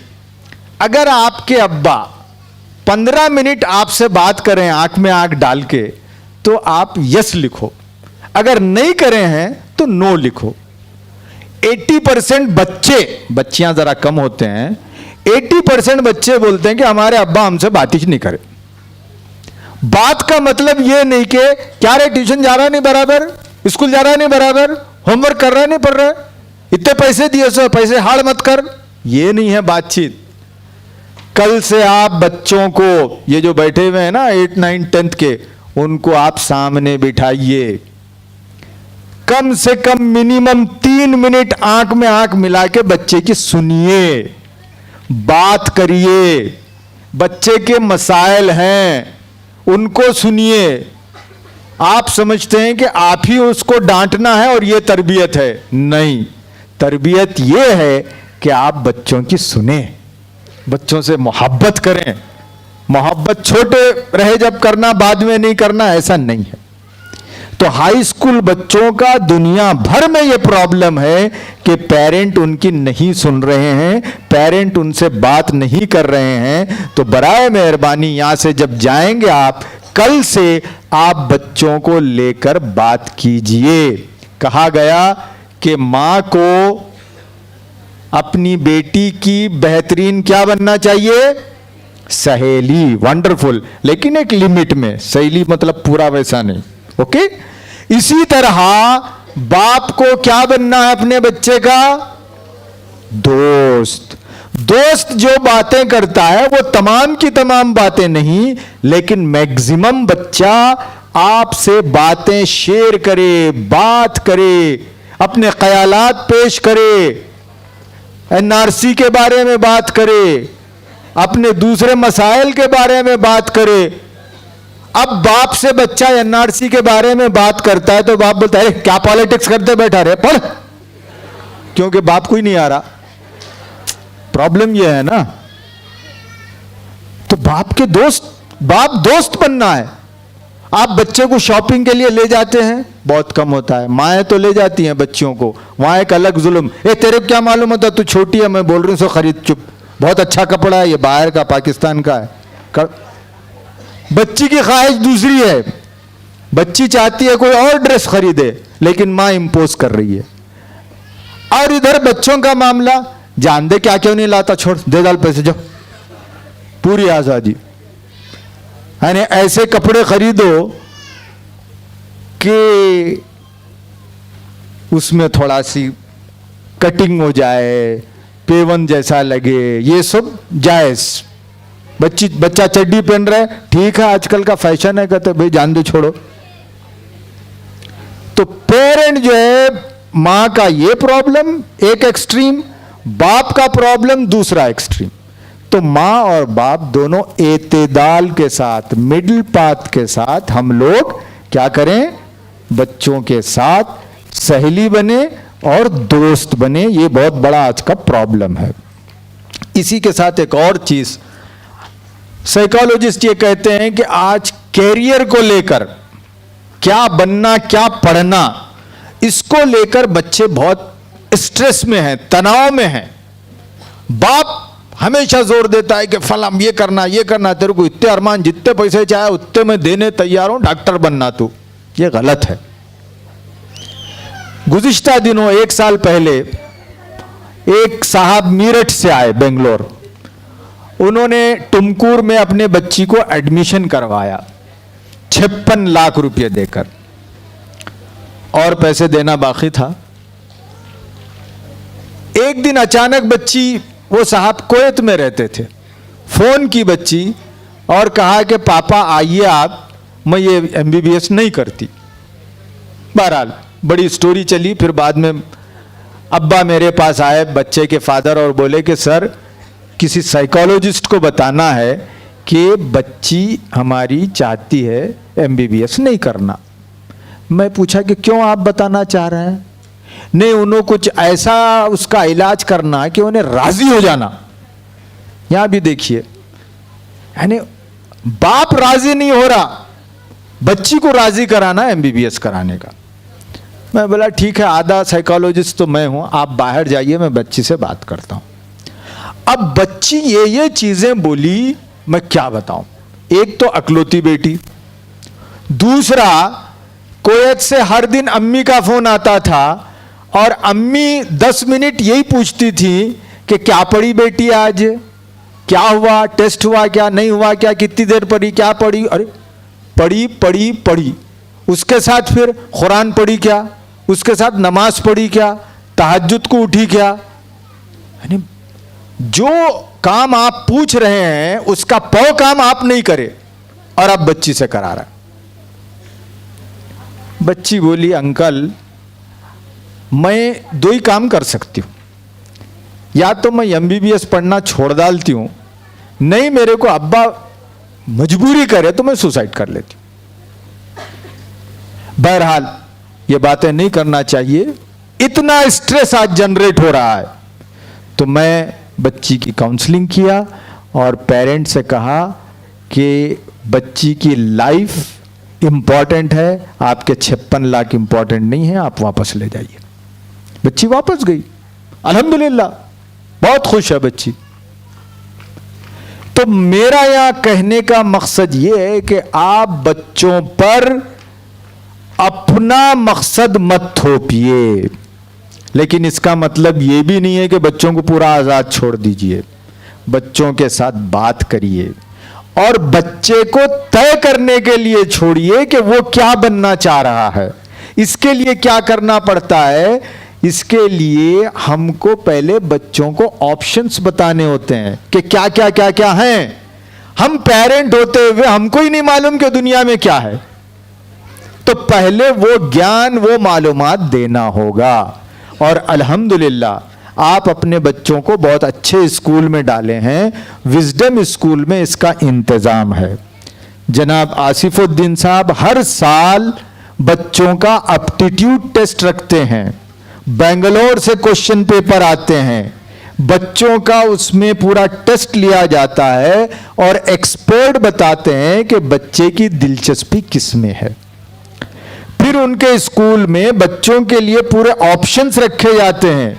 अगर आपके अब्बा 15 मिनट आपसे बात करें आंख में आंख डाल के तो आप यस लिखो, अगर नहीं करे हैं तो नो लिखो। 80% बच्चे, बच्चियां जरा कम होते हैं, 80% बच्चे बोलते हैं कि हमारे अब्बा हमसे बात ही नहीं करे। बात का मतलब यह नहीं कि क्या रे ट्यूशन जा रहा नहीं बराबर, स्कूल जा रहा नहीं बराबर, होमवर्क कर रहा नहीं पढ़ रहा, इतने पैसे दिए सो पैसे हाड़ मत कर, ये नहीं है बातचीत। कल से आप बच्चों को, ये जो बैठे हुए हैं ना 8th 9th 10th के, उनको आप सामने बिठाइए, कम से कम मिनिमम 3 मिनट आंख में आंख मिला के बच्चे की सुनिए, बात करिए, बच्चे के मसाइल हैं उनको सुनिए। आप समझते हैं कि आप ही उसको डांटना है और यह तरबियत है, नहीं, तरबियत यह है कि आप बच्चों की सुने, बच्चों से मोहब्बत करें। मोहब्बत छोटे रहे जब करना, बाद में नहीं करना, ऐसा नहीं है। तो हाई स्कूल बच्चों का दुनिया भर में यह प्रॉब्लम है कि पेरेंट उनकी नहीं सुन रहे हैं, पेरेंट उनसे बात नहीं कर रहे हैं। तो बराए मेहरबानी यहां से जब जाएंगे आप, कल से आप बच्चों को लेकर बात कीजिए। कहा गया कि मां को अपनी बेटी की बेहतरीन क्या बनना चाहिए, सहेली, वंडरफुल, लेकिन एक लिमिट में, सहेली मतलब पूरा वैसा नहीं, ओके। इसी तरह बाप को क्या बनना है अपने बच्चे का, दोस्त। दोस्त जो बातें करता है वो तमाम की तमाम बातें नहीं, लेकिन मैक्सिमम बच्चा आपसे बातें शेयर करे, बात करे, अपने ख्यालात पेश करे, एनआरसी के बारे में बात करे, अपने दूसरे मसाइल के बारे में बात करे। अब बाप से बच्चा एनआरसी के बारे में बात करता है तो बाप बोलता है क्या पॉलिटिक्स करते बैठा रहे, पढ़, क्योंकि बाप को ही नहीं आ रहा। प्रॉब्लम यह है ना। तो बाप के दोस्त, बाप दोस्त बनना है। आप बच्चे को शॉपिंग के लिए ले जाते हैं, बहुत कम होता है, माएँ तो ले जाती हैं बच्चियों को, वहां एक अलग जुल्म, तेरे को क्या मालूम होता, तू छोटी है, मैं बोल रही हूं सो खरीद, चुप, बहुत अच्छा कपड़ा है, ये बाहर का पाकिस्तान का है। बच्ची की ख्वाहिश दूसरी है, बच्ची चाहती है कोई और ड्रेस खरीदे, लेकिन मां इंपोज कर रही है। और इधर बच्चों का मामला, जान दे क्या क्यों नहीं लाता, छोड़ दे डाल पैसे, जाओ, पूरी आजादी। यानी ऐसे कपड़े खरीदो कि उसमें थोड़ा सी कटिंग हो जाए, पेवन जैसा लगे, ये सब जायज। बच्चा चड्डी पहन रहा है, ठीक है, आजकल का फैशन है, कहते भाई जान दो, छोड़ो। तो पेरेंट जो है, मां का ये प्रॉब्लम एक एक्सट्रीम, बाप का प्रॉब्लम दूसरा एक्सट्रीम। तो मां और बाप दोनों एतेदाल के साथ, मिडिल पाथ के साथ हम लोग क्या करें, बच्चों के साथ सहेली बने और दोस्त बने। ये बहुत बड़ा आज का प्रॉब्लम है। इसी के साथ एक और चीज, साइकोलॉजिस्ट ये कहते हैं कि आज कैरियर को लेकर, क्या बनना क्या पढ़ना, इसको लेकर बच्चे बहुत स्ट्रेस में हैं, तनाव में हैं। बाप हमेशा जोर देता है कि फला ये करना, तेरे को इतने अरमान, जितने पैसे चाहे उतने मैं देने तैयार हूं, डॉक्टर बनना तू। ये गलत है। गुज़िश्ता दिनों 1 साल पहले एक साहब मीरठ से आए, बेंगलोर। उन्होंने तुमकुर में अपने बच्ची को एडमिशन करवाया 56 लाख रुपए देकर, और पैसे देना बाकी था। एक दिन अचानक बच्ची, वो साहब कुवैत में रहते थे, फोन की बच्ची और कहा कि पापा आइए आप, मैं ये MBBS नहीं करती। बहरहाल बड़ी स्टोरी चली। फिर बाद में अब्बा मेरे पास आए, बच्चे के फादर, और बोले कि सर किसी साइकोलॉजिस्ट को बताना है कि बच्ची हमारी चाहती है MBBS नहीं करना। मैं पूछा कि क्यों आप बताना चाह रहे हैं? नहीं, उन्होंने कुछ ऐसा उसका इलाज करना कि उन्हें राजी हो जाना। यहां भी देखिए, यानी बाप राजी नहीं हो रहा, बच्ची को राजी कराना MBBS कराने का। मैं बोला ठीक है, आधा साइकोलॉजिस्ट तो मैं हूं, आप बाहर जाइए, मैं बच्ची से बात करता हूं। अब बच्ची ये चीजें बोली, मैं क्या बताऊं। एक तो अकलौती बेटी, दूसरा कुवैत से हर दिन अम्मी का फोन आता था, और अम्मी 10 मिनट यही पूछती थी कि क्या पढ़ी बेटी आज, क्या हुआ, टेस्ट हुआ क्या, नहीं हुआ क्या, कितनी देर पढ़ी, क्या पढ़ी, अरे पढ़ी पढ़ी पढ़ी। उसके साथ फिर कुरान पढ़ी क्या, उसके साथ नमाज पढ़ी क्या, तहज्जुद को उठी क्या। यानी जो काम आप पूछ रहे हैं उसका 100 काम आप नहीं करे, और आप बच्ची से करा रहा। बच्ची बोली अंकल मैं 2 ही काम कर सकती हूं, या तो मैं MBBS पढ़ना छोड़ डालती हूं, नहीं मेरे को अब्बा मजबूरी करे तो मैं सुसाइड कर लेती हूं। बहरहाल ये बातें नहीं करना चाहिए, इतना स्ट्रेस आज जनरेट हो रहा है। तो मैं बच्ची की काउंसलिंग किया और पेरेंट से कहा कि बच्ची की लाइफ इंपॉर्टेंट है, आपके 56 लाख इंपॉर्टेंट नहीं है, आप वापस ले जाइए। बच्ची वापस गई, अल्हम्दुलिल्लाह बहुत खुश है बच्ची। तो मेरा यहां कहने का मकसद यह है कि आप बच्चों पर अपना मकसद मत थोपिए, लेकिन इसका मतलब यह भी नहीं है कि बच्चों को पूरा आजाद छोड़ दीजिए। बच्चों के साथ बात करिए और बच्चे को तय करने के लिए छोड़िए कि वो क्या बनना चाह रहा है। इसके लिए क्या करना पड़ता है, इसके लिए हमको पहले बच्चों को ऑप्शंस बताने होते हैं कि क्या क्या क्या क्या हैं। हम पेरेंट होते हुए हमको ही नहीं मालूम कि दुनिया में क्या है, तो पहले वो ज्ञान, वो मालूमात देना होगा। और अल्हम्दुलिल्लाह आप अपने बच्चों को बहुत अच्छे स्कूल में डाले हैं, विजडम स्कूल में इसका इंतजाम है। जनाब आसिफुद्दीन साहब हर साल बच्चों का एप्टीट्यूड टेस्ट रखते हैं, बेंगलोर से क्वेश्चन पेपर आते हैं, बच्चों का उसमें पूरा टेस्ट लिया जाता है और एक्सपर्ट बताते हैं कि बच्चे की दिलचस्पी किस में है। फिर उनके स्कूल में बच्चों के लिए पूरे ऑप्शंस रखे जाते हैं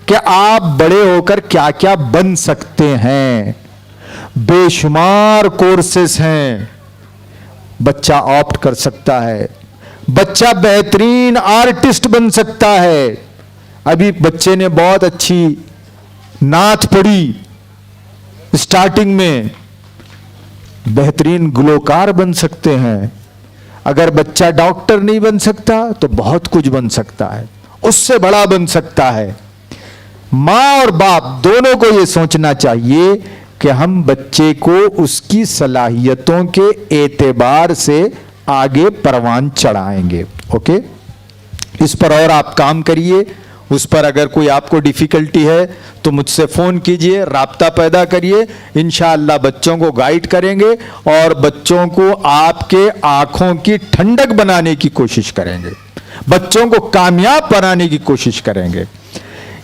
कि आप बड़े होकर क्या क्या बन सकते हैं। बेशुमार कोर्सेस हैं, बच्चा ऑप्ट कर सकता है। बच्चा बेहतरीन आर्टिस्ट बन सकता है। अभी बच्चे ने बहुत अच्छी नात पढ़ी, स्टार्टिंग में बेहतरीन गुलकार बन सकते हैं। अगर बच्चा डॉक्टर नहीं बन सकता तो बहुत कुछ बन सकता है, उससे बड़ा बन सकता है। मां और बाप दोनों को यह सोचना चाहिए कि हम बच्चे को उसकी सलाहियतों के एतबार से आगे परवान चढ़ाएंगे। ओके, इस पर और आप काम करिए। उस पर अगर कोई आपको डिफिकल्टी है तो मुझसे फ़ोन कीजिए, राब्ता पैदा करिए। इंशाअल्लाह बच्चों को गाइड करेंगे और बच्चों को आपके आंखों की ठंडक बनाने की कोशिश करेंगे, बच्चों को कामयाब बनाने की कोशिश करेंगे।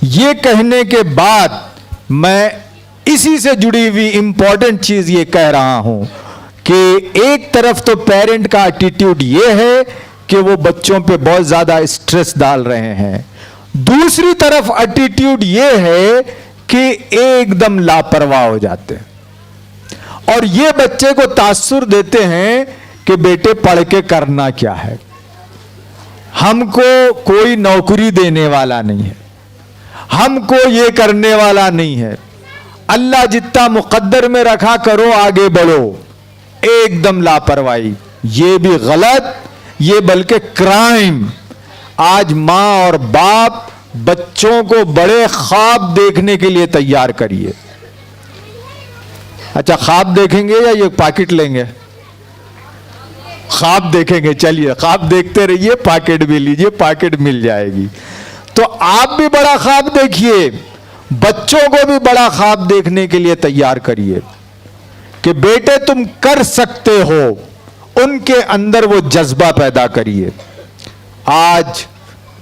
ये कहने के बाद मैं इसी से जुड़ी हुई इंपॉर्टेंट चीज़ ये कह रहा हूं कि एक तरफ तो पेरेंट का एटीट्यूड ये है कि वो बच्चों पे बहुत ज़्यादा स्ट्रेस डाल रहे हैं, दूसरी तरफ एटीट्यूड ये है कि एकदम लापरवाह हो जाते हैं और ये बच्चे को तासुर देते हैं कि बेटे पढ़ के करना क्या है, हमको कोई नौकरी देने वाला नहीं है, हमको ये करने वाला नहीं है, अल्लाह जितना मुकद्दर में रखा करो, आगे बढ़ो। एकदम लापरवाही, ये भी गलत, ये बल्कि क्राइम। आज मां और बाप बच्चों को बड़े ख्वाब देखने के लिए तैयार करिए। अच्छा, ख्वाब देखेंगे या ये पॉकेट लेंगे? ख्वाब देखेंगे, चलिए ख्वाब देखते रहिए, पॉकेट भी लीजिए, पॉकेट मिल जाएगी। तो आप भी बड़ा ख्वाब देखिए, बच्चों को भी बड़ा ख्वाब देखने के लिए तैयार करिए कि बेटे तुम कर सकते हो, उनके अंदर वो जज्बा पैदा करिए। आज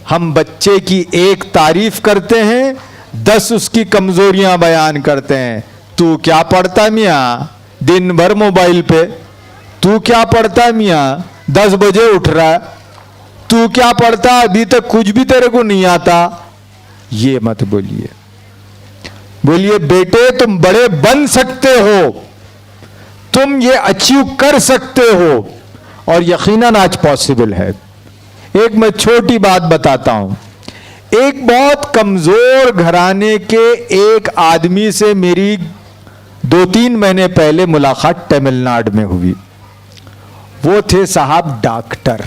हम बच्चे की एक तारीफ करते हैं, 10 उसकी कमजोरियां बयान करते हैं। तू क्या पढ़ता मियां, दिन भर मोबाइल पे, तू क्या पढ़ता मियां, 10 बजे उठ रहा है, तू क्या पढ़ता, अभी तक कुछ भी तेरे को नहीं आता। ये मत बोलिए, बोलिए बेटे तुम बड़े बन सकते हो, तुम ये अचीव कर सकते हो, और यकीनन आज पॉसिबल है। एक मैं छोटी बात बताता हूं। एक बहुत कमजोर घराने के एक आदमी से मेरी 2-3 महीने पहले मुलाकात तमिलनाडु में हुई। वो थे साहब डॉक्टर,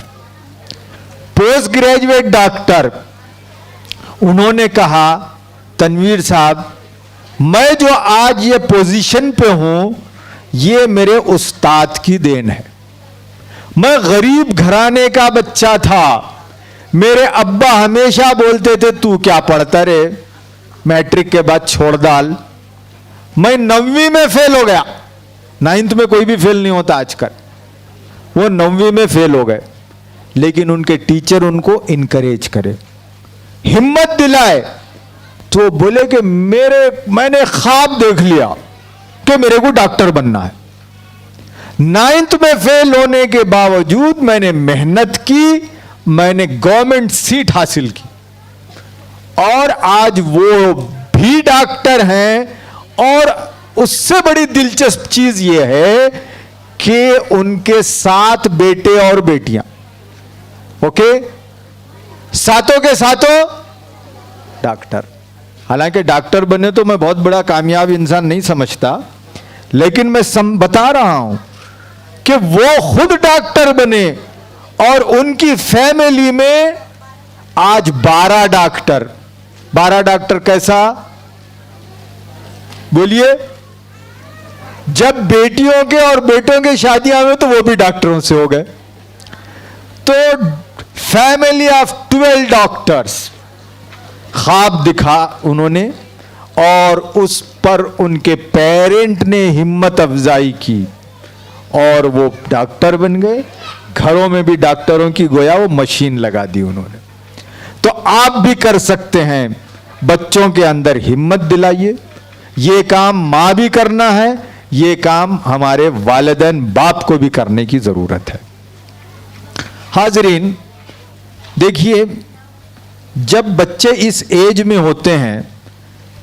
पोस्ट ग्रेजुएट डॉक्टर। उन्होंने कहा, तनवीर साहब मैं जो आज ये पोजीशन पे हूं, ये मेरे उस्ताद की देन है। मैं गरीब घराने का बच्चा था, मेरे अब्बा हमेशा बोलते थे तू क्या पढ़ता रे, मैट्रिक के बाद छोड़ डाल। मैं 9वीं में फेल हो गया, 9th में कोई भी फेल नहीं होता आजकल, वो 9वीं में फेल हो गए। लेकिन उनके टीचर उनको इनकरेज करे, हिम्मत दिलाए, तो बोले कि मैंने ख्वाब देख लिया कि मेरे को डॉक्टर बनना है। 9th में फेल होने के बावजूद मैंने मेहनत की, मैंने गवर्नमेंट सीट हासिल की और आज वो भी डॉक्टर हैं। और उससे बड़ी दिलचस्प चीज ये है कि उनके 7 बेटे और बेटियां, ओके, सातों के सातों डॉक्टर। हालांकि डॉक्टर बने तो मैं बहुत बड़ा कामयाब इंसान नहीं समझता, लेकिन मैं बता रहा हूं कि वो खुद डॉक्टर बने और उनकी फैमिली में आज 12 डॉक्टर। 12 डॉक्टर कैसा बोलिए? जब बेटियों के और बेटों के शादियां हुई तो वो भी डॉक्टरों से हो गए। तो फैमिली ऑफ 12 डॉक्टर्स, ख्वाब दिखा उन्होंने और उस पर उनके पेरेंट ने हिम्मत अफजाई की और वो डॉक्टर बन गए। घरों में भी डॉक्टरों की गोया वो मशीन लगा दी उन्होंने। तो आप भी कर सकते हैं, बच्चों के अंदर हिम्मत दिलाइए। ये काम मां भी करना है, ये काम हमारे वालिदैन बाप को भी करने की जरूरत है। हाजरीन देखिए, जब बच्चे इस एज में होते हैं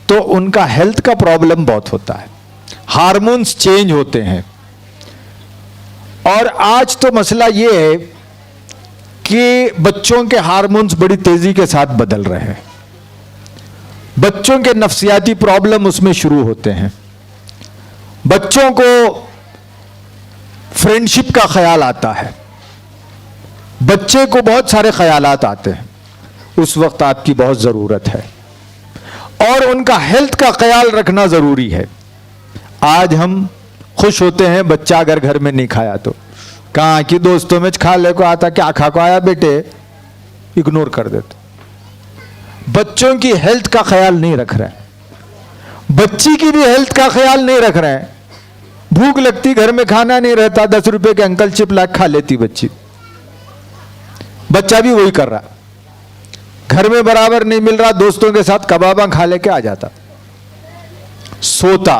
तो उनका हेल्थ का प्रॉब्लम बहुत होता है, हार्मोन्स चेंज होते हैं। और आज तो मसला ये है कि बच्चों के हार्मोन्स बड़ी तेजी के साथ बदल रहे हैं, बच्चों के नफ्सियाती प्रॉब्लम उसमें शुरू होते हैं, बच्चों को फ्रेंडशिप का ख्याल आता है, बच्चे को बहुत सारे ख्यालात आते हैं। उस वक्त आपकी बहुत ज़रूरत है और उनका हेल्थ का ख्याल रखना ज़रूरी है। आज हम खुश होते हैं बच्चा अगर घर में नहीं खाया तो, कहाँ कि दोस्तों में खा ले को आता, क्या खा को आया बेटे, इग्नोर कर देते। बच्चों की हेल्थ का ख्याल नहीं रख रहे हैं, बच्ची की भी हेल्थ का ख्याल नहीं रख रहे हैं। भूख लगती, घर में खाना नहीं रहता, 10 रुपए के अंकल चिप ला खा लेती बच्ची, बच्चा भी वही कर रहा। घर में बराबर नहीं मिल रहा, दोस्तों के साथ कबाबा खा लेके आ जाता, सोता।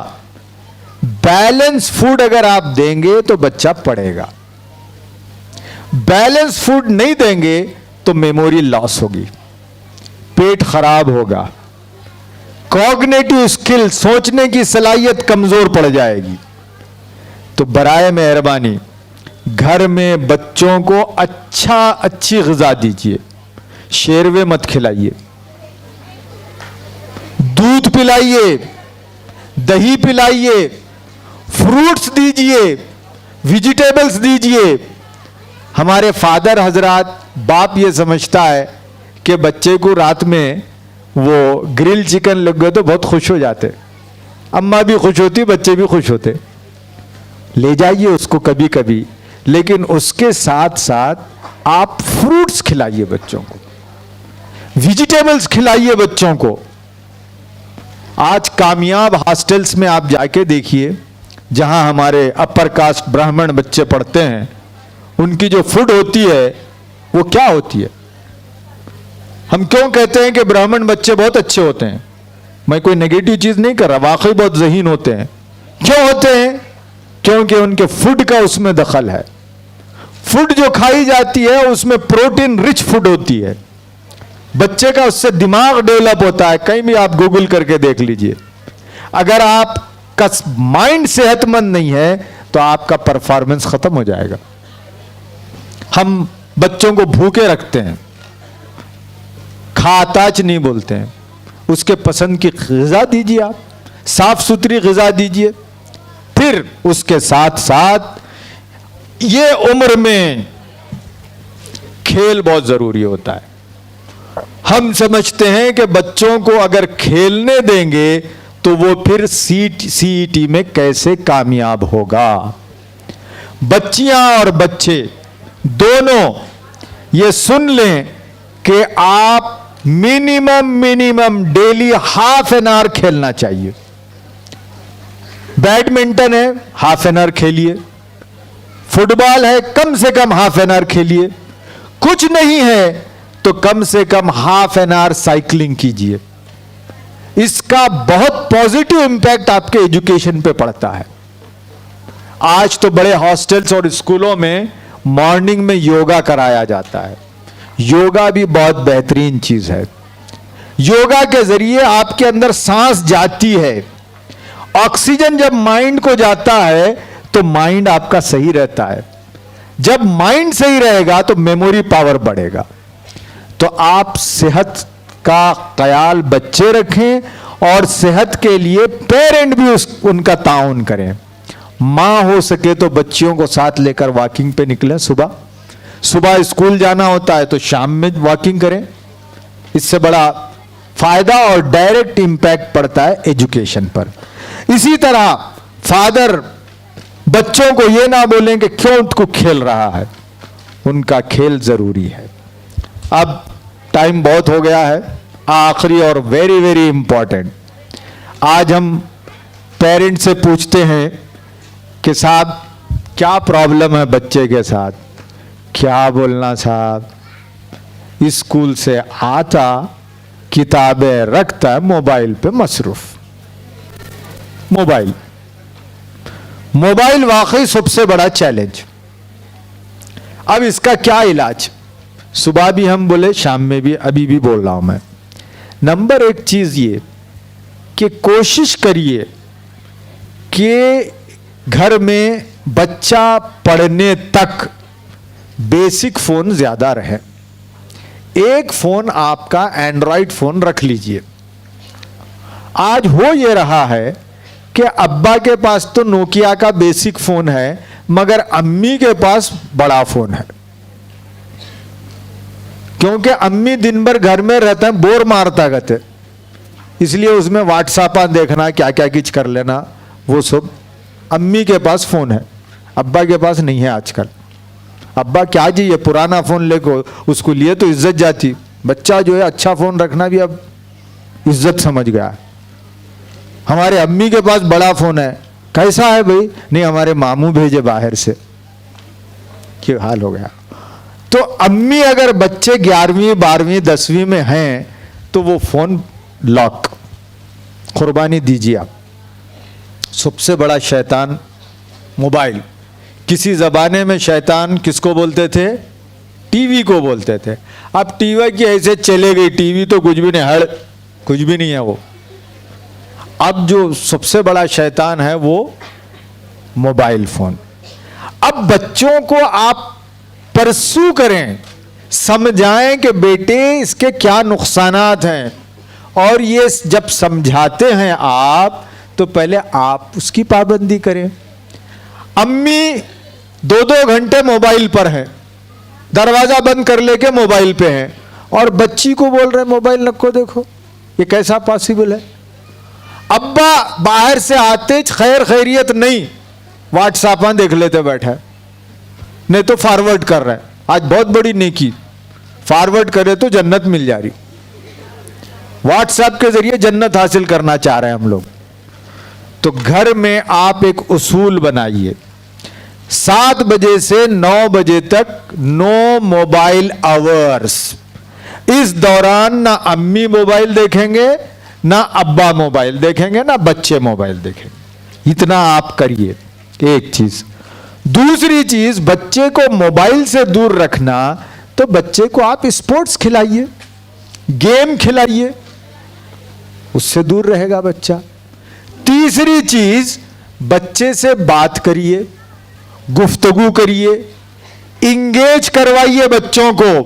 बैलेंस फूड अगर आप देंगे तो बच्चा पढ़ेगा, बैलेंस फूड नहीं देंगे तो मेमोरी लॉस होगी, पेट खराब होगा, कॉग्निटिव स्किल, सोचने की सलाहियत कमजोर पड़ जाएगी। तो बराए मेहरबानी घर में बच्चों को अच्छी ग़िज़ा दीजिए, शेरवे मत खिलाइए, दूध पिलाइए, दही पिलाइए, फ्रूट्स दीजिए, वेजिटेबल्स दीजिए। हमारे फादर हजरात, बाप ये समझता है कि बच्चे को रात में वो ग्रिल चिकन लग गए तो बहुत खुश हो जाते, अम्मा भी खुश होती, बच्चे भी खुश होते। ले जाइए उसको कभी कभी, लेकिन उसके साथ साथ आप फ्रूट्स खिलाइए बच्चों को, वेजिटेबल्स खिलाइए बच्चों को। आज कामयाब हॉस्टल्स में आप जाके देखिए, जहां हमारे अपर कास्ट ब्राह्मण बच्चे पढ़ते हैं, उनकी जो फूड होती है वो क्या होती है। हम क्यों कहते हैं कि ब्राह्मण बच्चे बहुत अच्छे होते हैं? मैं कोई नेगेटिव चीज नहीं कर रहा, वाकई बहुत ज़हीन होते हैं। क्यों होते हैं? क्योंकि उनके फूड का उसमें दखल है। फूड जो खाई जाती है उसमें प्रोटीन रिच फूड होती है, बच्चे का उससे दिमाग डेवलप होता है। कहीं भी आप गूगल करके देख लीजिए। अगर आपका माइंड सेहतमंद नहीं है तो आपका परफॉर्मेंस खत्म हो जाएगा। हम बच्चों को भूखे रखते हैं, खाताच नहीं बोलते हैं, उसके पसंद की ग़िज़ा दीजिए, आप साफ सुथरी ग़िज़ा दीजिए। फिर उसके साथ साथ ये उम्र में खेल बहुत जरूरी होता है। हम समझते हैं कि बच्चों को अगर खेलने देंगे तो वो फिर सीईटी में कैसे कामयाब होगा। बच्चियां और बच्चे दोनों ये सुन लें कि आप minimum daily half an hour खेलना चाहिए। बैडमिंटन है, हाफ एन आवर खेलिए। फुटबॉल है, कम से कम हाफ एन आवर खेलिए। कुछ नहीं है तो कम से कम हाफ एन आवर साइकिलिंग कीजिए। इसका बहुत पॉजिटिव इंपैक्ट आपके एजुकेशन पे पड़ता है। आज तो बड़े हॉस्टल्स और स्कूलों में मॉर्निंग में योगा कराया जाता है। योगा भी बहुत बेहतरीन चीज है। योगा के जरिए आपके अंदर सांस जाती है। ऑक्सीजन जब माइंड को जाता है तो माइंड आपका सही रहता है। जब माइंड सही रहेगा तो मेमोरी पावर बढ़ेगा। तो आप सेहत का ख्याल बच्चे रखें और सेहत के लिए पेरेंट भी उनका ताउन करें। मां हो सके तो बच्चियों को साथ लेकर वॉकिंग पे निकलें। सुबह स्कूल जाना होता है तो शाम में वॉकिंग करें। इससे बड़ा फायदा और डायरेक्ट इंपैक्ट पड़ता है एजुकेशन पर। इसी तरह फादर बच्चों को यह ना बोलें कि क्यों तू खेल रहा है, उनका खेल जरूरी है। अब टाइम बहुत हो गया है। आखिरी और वेरी वेरी इंपॉर्टेंट, आज हम पेरेंट से पूछते हैं कि साहब क्या प्रॉब्लम है बच्चे के साथ। क्या बोलना साहब, स्कूल से आता किताबें रखता है, मोबाइल पे मसरूफ। मोबाइल वाकई सबसे बड़ा चैलेंज। अब इसका क्या इलाज? सुबह भी हम बोले, शाम में भी, अभी भी बोल रहा हूं मैं। नंबर एक चीज ये कि कोशिश करिए कि घर में बच्चा पढ़ने तक बेसिक फोन ज्यादा रहे। एक फोन आपका एंड्रॉयड फोन रख लीजिए। आज हो ये रहा है कि अब्बा के पास तो नोकिया का बेसिक फोन है, मगर अम्मी के पास बड़ा फोन है, क्योंकि अम्मी दिन भर घर में रहते हैं, बोर मारता कहते, इसलिए उसमें व्हाट्सएप देखना, क्या क्या कुछ कर लेना, वो सब अम्मी के पास फोन है, अब्बा के पास नहीं है। आजकल अब्बा क्या जी ये पुराना फोन लेको, उसको लिए तो इज्जत जाती। बच्चा जो है अच्छा फोन रखना भी अब इज्जत समझ गया है। हमारे अम्मी के पास बड़ा फोन है, कैसा है भाई? नहीं, हमारे मामू भेजे बाहर से। क्या हाल हो गया। तो अम्मी अगर बच्चे 11वीं 12वीं 10वीं में हैं तो वो फोन लॉक, कुर्बानी दीजिए आप। सबसे बड़ा शैतान मोबाइल। किसी जमाने में शैतान किसको बोलते थे? टीवी को बोलते थे। अब टीवी की ऐसे चले गई, टीवी तो कुछ भी नहीं, हड़ कुछ भी नहीं है वो। अब जो सबसे बड़ा शैतान है वो मोबाइल फोन। अब बच्चों को आप परसू करें, समझाएं कि बेटे इसके क्या नुकसानात हैं, और ये जब समझाते हैं आप तो पहले आप उसकी पाबंदी करें। अम्मी 2-2 घंटे मोबाइल पर हैं, दरवाजा बंद कर लेके मोबाइल पे हैं, और बच्ची को बोल रहे मोबाइल नको देखो, ये कैसा पॉसिबल है? अब्बा बाहर से आते खैर खैरियत नहीं, व्हाट्सएप देख लेते बैठा, नहीं तो फॉरवर्ड कर रहे हैं। आज बहुत बड़ी नेकी, फॉरवर्ड करे तो जन्नत मिल जा रही। व्हाट्सएप के जरिए जन्नत हासिल करना चाह रहे हैं हम लोग। तो घर में आप एक उसूल बनाइए, 7 बजे से 9 बजे तक नो मोबाइल आवर्स। इस दौरान ना अम्मी मोबाइल देखेंगे, ना अब्बा मोबाइल देखेंगे, ना बच्चे मोबाइल देखेंगे। इतना आप करिए, एक चीज। दूसरी चीज, बच्चे को मोबाइल से दूर रखना, तो बच्चे को आप स्पोर्ट्स खिलाइए, गेम खिलाइए, उससे दूर रहेगा बच्चा। तीसरी चीज, बच्चे से बात करिए, गुफ्तगू करिए, इंगेज करवाइए बच्चों को।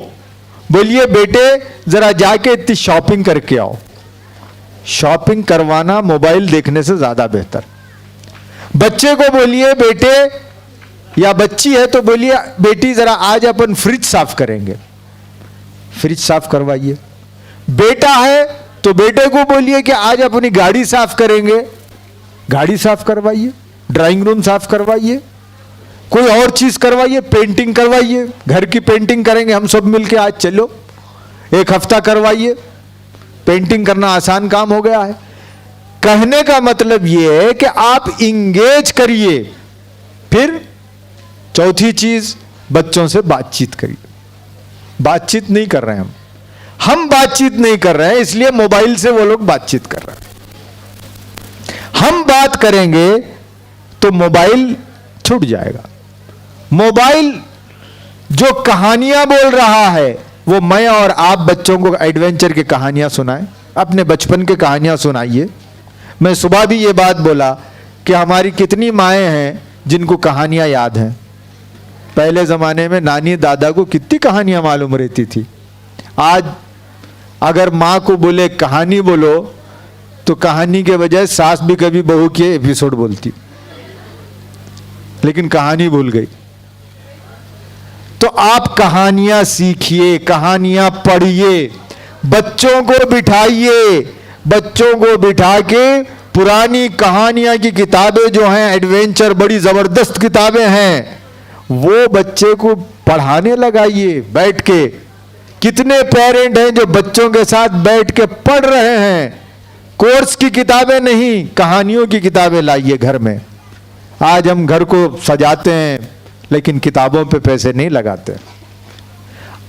बोलिए बेटे जरा जाके इतनी शॉपिंग करके आओ। शॉपिंग करवाना मोबाइल देखने से ज्यादा बेहतर। बच्चे को बोलिए बेटे, या बच्ची है तो बोलिए बेटी जरा आज अपन फ्रिज साफ करेंगे, फ्रिज साफ करवाइए। बेटा है तो बेटे को बोलिए कि आज अपनी गाड़ी साफ करेंगे, गाड़ी साफ करवाइए। ड्राइंग रूम साफ करवाइए, कोई और चीज करवाइए, पेंटिंग करवाइए, घर की पेंटिंग करेंगे हम सब मिलके, आज चलो 1 हफ्ता करवाइए। पेंटिंग करना आसान काम हो गया है। कहने का मतलब यह है कि आप इंगेज करिए। फिर चौथी चीज, बच्चों से बातचीत करिए। बातचीत नहीं कर रहे हैं हम बातचीत नहीं कर रहे हैं, इसलिए मोबाइल से वो लोग बातचीत कर रहे हैं। हम बात करेंगे तो मोबाइल छूट जाएगा। मोबाइल जो कहानियां बोल रहा है, वो मैं और आप बच्चों को एडवेंचर की कहानियां सुनाएं, अपने बचपन की कहानियां सुनाइए। मैं सुबह भी ये बात बोला कि हमारी कितनी माएँ हैं जिनको कहानियां याद हैं। पहले ज़माने में नानी दादा को कितनी कहानियां मालूम रहती थी। आज अगर माँ को बोले कहानी बोलो, तो कहानी के बजाय सास भी कभी बहू के एपिसोड बोलती, लेकिन कहानी भूल गई। तो आप कहानियां सीखिए, कहानियां पढ़िए, बच्चों को बिठाइए, बच्चों को बिठा के पुरानी कहानियां की किताबें जो हैं, एडवेंचर बड़ी जबरदस्त किताबें हैं, वो बच्चे को पढ़ाने लगाइए बैठ के। कितने पेरेंट हैं जो बच्चों के साथ बैठ के पढ़ रहे हैं। कोर्स की किताबें नहीं, कहानियों की किताबें लाइए घर में। आज हम घर को सजाते हैं लेकिन किताबों पे पैसे नहीं लगाते।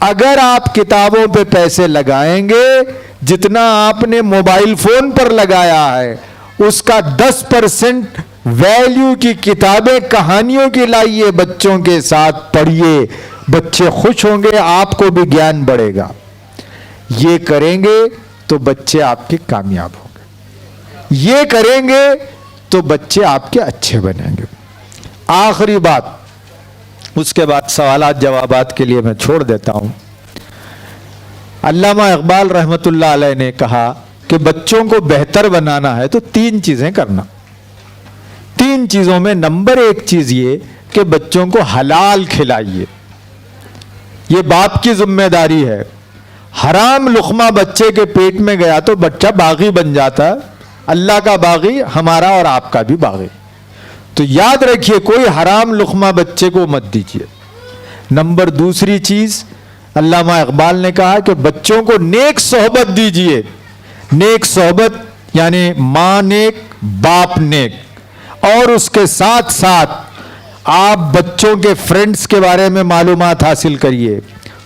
अगर आप किताबों पे पैसे लगाएंगे, जितना आपने मोबाइल फोन पर लगाया है उसका 10% वैल्यू की किताबें कहानियों की लाइए, बच्चों के साथ पढ़िए। बच्चे खुश होंगे, आपको भी ज्ञान बढ़ेगा। ये करेंगे तो बच्चे आपके कामयाब होंगे, ये करेंगे तो बच्चे आपके अच्छे बनेंगे। आखिरी बात, उसके बाद सवालात जवाबात के लिए मैं छोड़ देता हूं। अल्लामा इकबाल रहमतुल्लाह अलैह ने कहा कि बच्चों को बेहतर बनाना है तो 3 चीजें करना। 3 चीजों में नंबर 1 चीज ये कि बच्चों को हलाल खिलाइए। ये बाप की जिम्मेदारी है। हराम लुकमा बच्चे के पेट में गया तो बच्चा बागी बन जाता। अल्लाह का बागी हमारा और आपका भी बागी। तो याद रखिए, कोई हराम लुकमा बच्चे को मत दीजिए। नंबर 2 चीज, अल्लामा इकबाल ने कहा कि बच्चों को नेक सोहबत दीजिए। नेक सोहबत यानी मां नेक, बाप नेक, और उसके साथ साथ आप बच्चों के फ्रेंड्स के बारे में मालूमात हासिल करिए।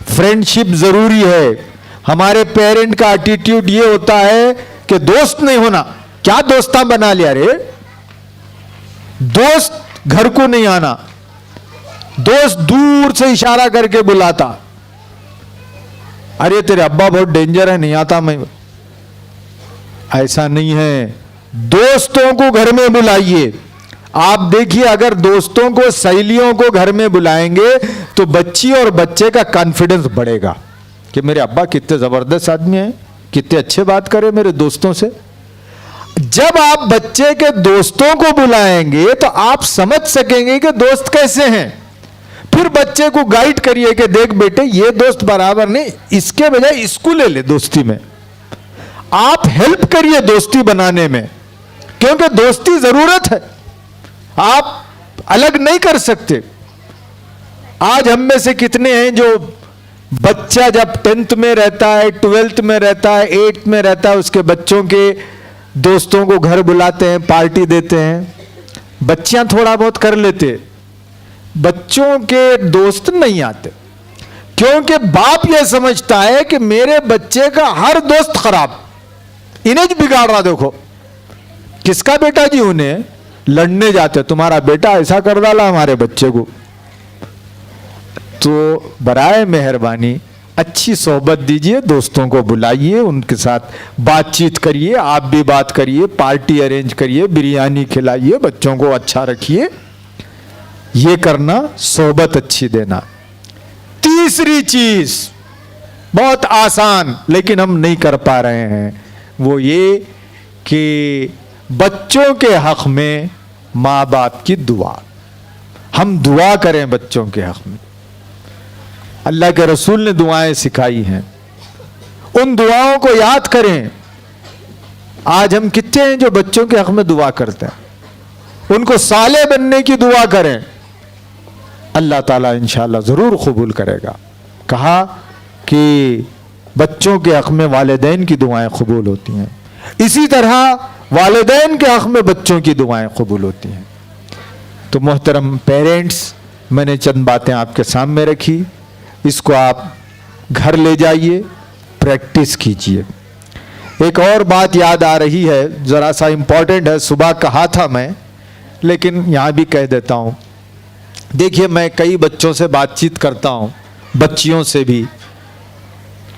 फ्रेंडशिप जरूरी है। हमारे पेरेंट का एटीट्यूड ये होता है कि दोस्त नहीं होना। क्या दोस्ता बना लिया रे? दोस्त घर को नहीं आना, दोस्त दूर से इशारा करके बुलाता, अरे तेरे अब्बा बहुत डेंजर है, नहीं आता मैं। ऐसा नहीं है। दोस्तों को घर में बुलाइए। आप देखिए, अगर दोस्तों को, सहेलियों को घर में बुलाएंगे तो बच्ची और बच्चे का कॉन्फिडेंस बढ़ेगा कि मेरे अब्बा कितने जबरदस्त आदमी हैं, कितने अच्छे बात करे मेरे दोस्तों से। जब आप बच्चे के दोस्तों को बुलाएंगे तो आप समझ सकेंगे कि दोस्त कैसे हैं। फिर बच्चे को गाइड करिए कि देख बेटे, ये दोस्त बराबर नहीं, इसके बजाय इसको ले ले दोस्ती में। आप हेल्प करिए दोस्ती बनाने में, क्योंकि दोस्ती जरूरत है, आप अलग नहीं कर सकते। आज हम में से कितने हैं जो बच्चा जब 10th में रहता है, 12th में रहता है, 8th में रहता है, उसके बच्चों के दोस्तों को घर बुलाते हैं, पार्टी देते हैं। बच्चियां थोड़ा बहुत कर लेते, बच्चों के दोस्त नहीं आते, क्योंकि बाप यह समझता है कि मेरे बच्चे का हर दोस्त खराब, इन्हें बिगाड़ रहा। देखो किसका बेटा जी, उन्हें लड़ने जाते, तुम्हारा बेटा ऐसा कर डाला हमारे बच्चे को। तो बराए मेहरबानी अच्छी सोहबत दीजिए, दोस्तों को बुलाइए, उनके साथ बातचीत करिए, आप भी बात करिए, पार्टी अरेंज करिए, बिरयानी खिलाइए, बच्चों को अच्छा रखिए। ये करना, सोहबत अच्छी देना। 3 चीज बहुत आसान, लेकिन हम नहीं कर पा रहे हैं, वो ये कि बच्चों के हक में माँ बाप की दुआ। हम दुआ करें बच्चों के हक में। अल्लाह के रसूल ने दुआएं सिखाई हैं, उन दुआओं को याद करें। आज हम कितने हैं जो बच्चों के हक में दुआ करते हैं? उनको साले बनने की दुआ करें, अल्लाह ताला इंशाअल्लाह जरूर कबूल करेगा। कहा कि बच्चों के हक में वालिदैन की दुआएं कबूल होती हैं, इसी तरह वालिदैन के हक में बच्चों की दुआएं कबूल होती हैं। तो मोहतरम पेरेंट्स, मैंने चंद बातें आपके सामने रखी, इसको आप घर ले जाइए, प्रैक्टिस कीजिए। एक और बात याद आ रही है, ज़रा सा इम्पॉर्टेंट है, सुबह कहा था मैं, लेकिन यहाँ भी कह देता हूँ। देखिए, मैं कई बच्चों से बातचीत करता हूँ, बच्चियों से भी।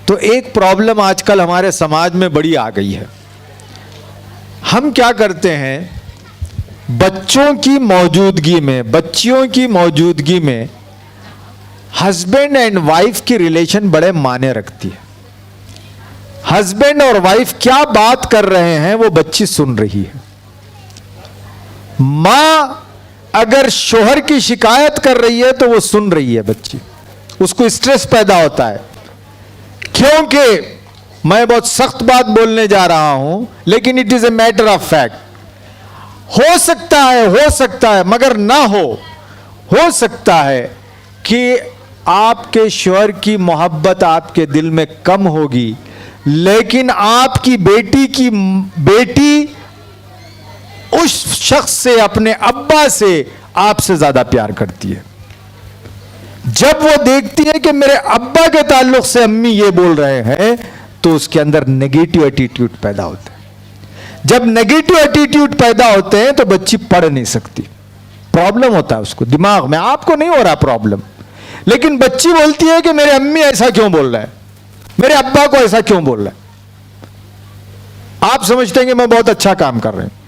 तो एक प्रॉब्लम आजकल हमारे समाज में बड़ी आ गई है। हम क्या करते हैं, बच्चों की मौजूदगी में, बच्चियों की मौजूदगी में हस्बैंड एंड वाइफ की रिलेशन बड़े मायने रखती है। हस्बैंड और वाइफ क्या बात कर रहे हैं वो बच्ची सुन रही है। मां अगर शोहर की शिकायत कर रही है तो वो सुन रही है बच्ची, उसको स्ट्रेस पैदा होता है। क्योंकि मैं बहुत सख्त बात बोलने जा रहा हूं, लेकिन it is a matter of fact. हो सकता है मगर ना हो सकता है कि आपके शोहर की मोहब्बत आपके दिल में कम होगी, लेकिन आपकी बेटी उस शख्स से, अपने अब्बा से आपसे ज्यादा प्यार करती है। जब वो देखती है कि मेरे अब्बा के ताल्लुक से अम्मी ये बोल रहे हैं, तो उसके अंदर नेगेटिव एटीट्यूड पैदा होता है। जब नेगेटिव एटीट्यूड पैदा होते हैं तो बच्ची पढ़ नहीं सकती, प्रॉब्लम होता है उसको दिमाग में। आपको नहीं हो रहा प्रॉब्लम, लेकिन बच्ची बोलती है कि मेरे अम्मी ऐसा क्यों बोल रहा है, मेरे अब्बा को ऐसा क्यों बोल रहा है। आप समझते हैं कि मैं बहुत अच्छा काम कर रहे हैं।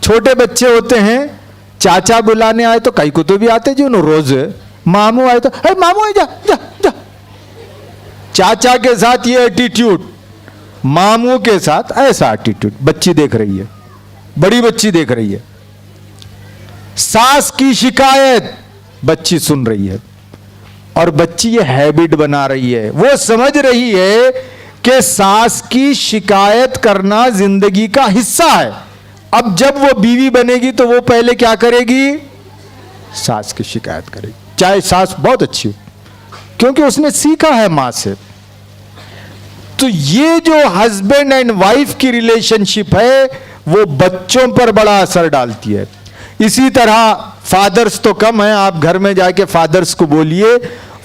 छोटे बच्चे होते हैं, चाचा बुलाने आए तो कई को तो भी आते जी, उन्होंने रोज मामू आए तो हे मामू आए, जा जा जा। चाचा के साथ ये एटीट्यूड, मामू के साथ ऐसा एटीट्यूड। बच्ची देख रही है, बड़ी बच्ची देख रही है, सास की शिकायत बच्ची सुन रही है, और बच्ची ये हैबिट बना रही है। वो समझ रही है कि सास की शिकायत करना जिंदगी का हिस्सा है। अब जब वो बीवी बनेगी तो वो पहले क्या करेगी? सास की शिकायत करेगी, चाहे सास बहुत अच्छी हो, क्योंकि उसने सीखा है मां से। तो ये जो हस्बैंड एंड वाइफ की रिलेशनशिप है वो बच्चों पर बड़ा असर डालती है। इसी तरह फादर्स तो कम है, आप घर में जाके फादर्स को बोलिए,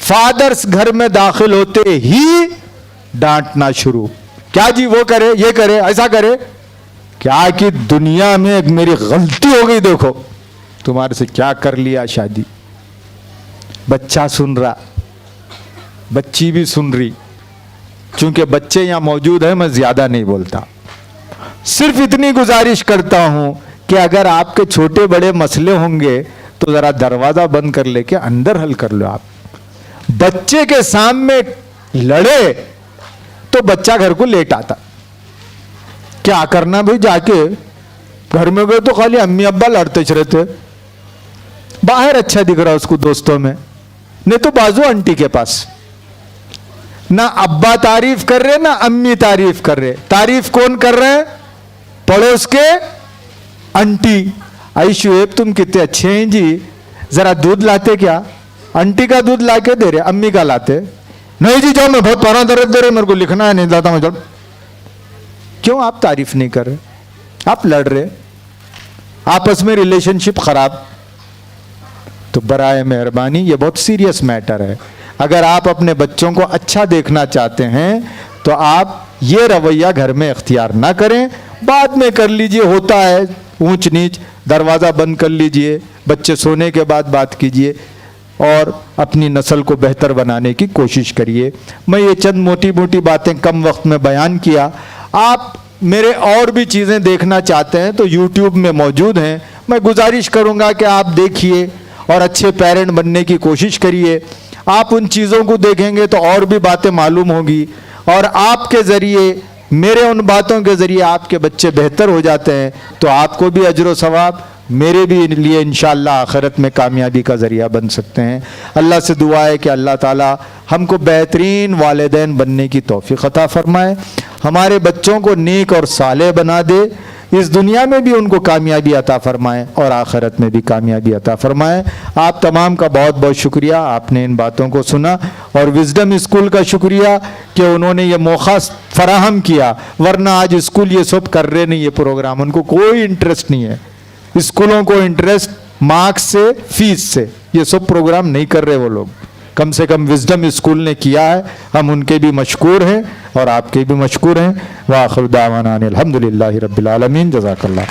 फादर्स घर में दाखिल होते ही डांटना शुरू, क्या जी वो करे, ये करे, ऐसा करे, क्या कि दुनिया में एक मेरी गलती हो गई, देखो तुम्हारे से क्या कर लिया शादी। बच्चा सुन रहा, बच्ची भी सुन रही। चूंकि बच्चे यहां मौजूद हैं, मैं ज्यादा नहीं बोलता, सिर्फ इतनी गुजारिश करता हूं कि अगर आपके छोटे बड़े मसले होंगे तो जरा दरवाजा बंद कर लेके अंदर हल कर लो। आप बच्चे के सामने लड़े तो बच्चा घर को लेट आता। क्या करना भाई, जाके घर में गए तो खाली अम्मी अब्बा लड़ते रहते, बाहर अच्छा दिख रहा उसको दोस्तों में, नहीं तो बाजू आंटी के पास। ना अब्बा तारीफ कर रहे ना अम्मी तारीफ कर रहे। तारीफ कौन कर रहे हैं? पड़ोस के आंटी। आई शुएब तुम कितने अच्छे हैं जी, जरा दूध लाते क्या? आंटी का दूध लाके दे रहे, अम्मी का लाते नहीं जी, जाओ मैं बहुत पारा दर्द दे रहे, मेरे को लिखना है, नहीं लाता मैं। क्यों आप तारीफ नहीं कर रहे? आप लड़ रहे, आपस में रिलेशनशिप खराब। तो बराए मेहरबानी, ये बहुत सीरियस मैटर है। अगर आप अपने बच्चों को अच्छा देखना चाहते हैं तो आप ये रवैया घर में इख्तियार ना करें, बाद में कर लीजिए, होता है ऊंच नीच, दरवाज़ा बंद कर लीजिए, बच्चे सोने के बाद बात कीजिए और अपनी नस्ल को बेहतर बनाने की कोशिश करिए। मैं ये चंद मोटी मोटी बातें कम वक्त में बयान किया। आप मेरे और भी चीज़ें देखना चाहते हैं तो YouTube में मौजूद हैं, मैं गुजारिश करूँगा कि आप देखिए और अच्छे पेरेंट बनने की कोशिश करिए। आप उन चीज़ों को देखेंगे तो और भी बातें मालूम होगी, और आपके ज़रिए, मेरे उन बातों के ज़रिए आपके बच्चे बेहतर हो जाते हैं तो आपको भी अजर व सवाब, मेरे भी लिए इंशाअल्लाह आखिरत में कामयाबी का ज़रिया बन सकते हैं। अल्लाह से दुआ है कि अल्लाह ताला हमको बेहतरीन वालिदैन बनने की तौफीक अता फरमाए, हमारे बच्चों को नेक और सालेह बना दे, इस दुनिया में भी उनको कामयाबी अता फरमाए और आखिरत में भी कामयाबी अता फरमाए। आप तमाम का बहुत बहुत शुक्रिया, आपने इन बातों को सुना, और विजडम स्कूल का शुक्रिया कि उन्होंने ये मौका फराहम किया, वरना आज स्कूल ये सब कर रहे नहीं, ये प्रोग्राम उनको कोई इंटरेस्ट नहीं है। स्कूलों को इंटरेस्ट मार्क्स से, फीस से, ये सब प्रोग्राम नहीं कर रहे वो लोग। कम से कम विजडम स्कूल ने किया है, हम उनके भी मशकूर हैं और आपके भी मशकूर हैं। व आखिर दावाना अनिल हम्दुलिल्लाहि रब्बिल आलमीन, जज़ाकल्लाह।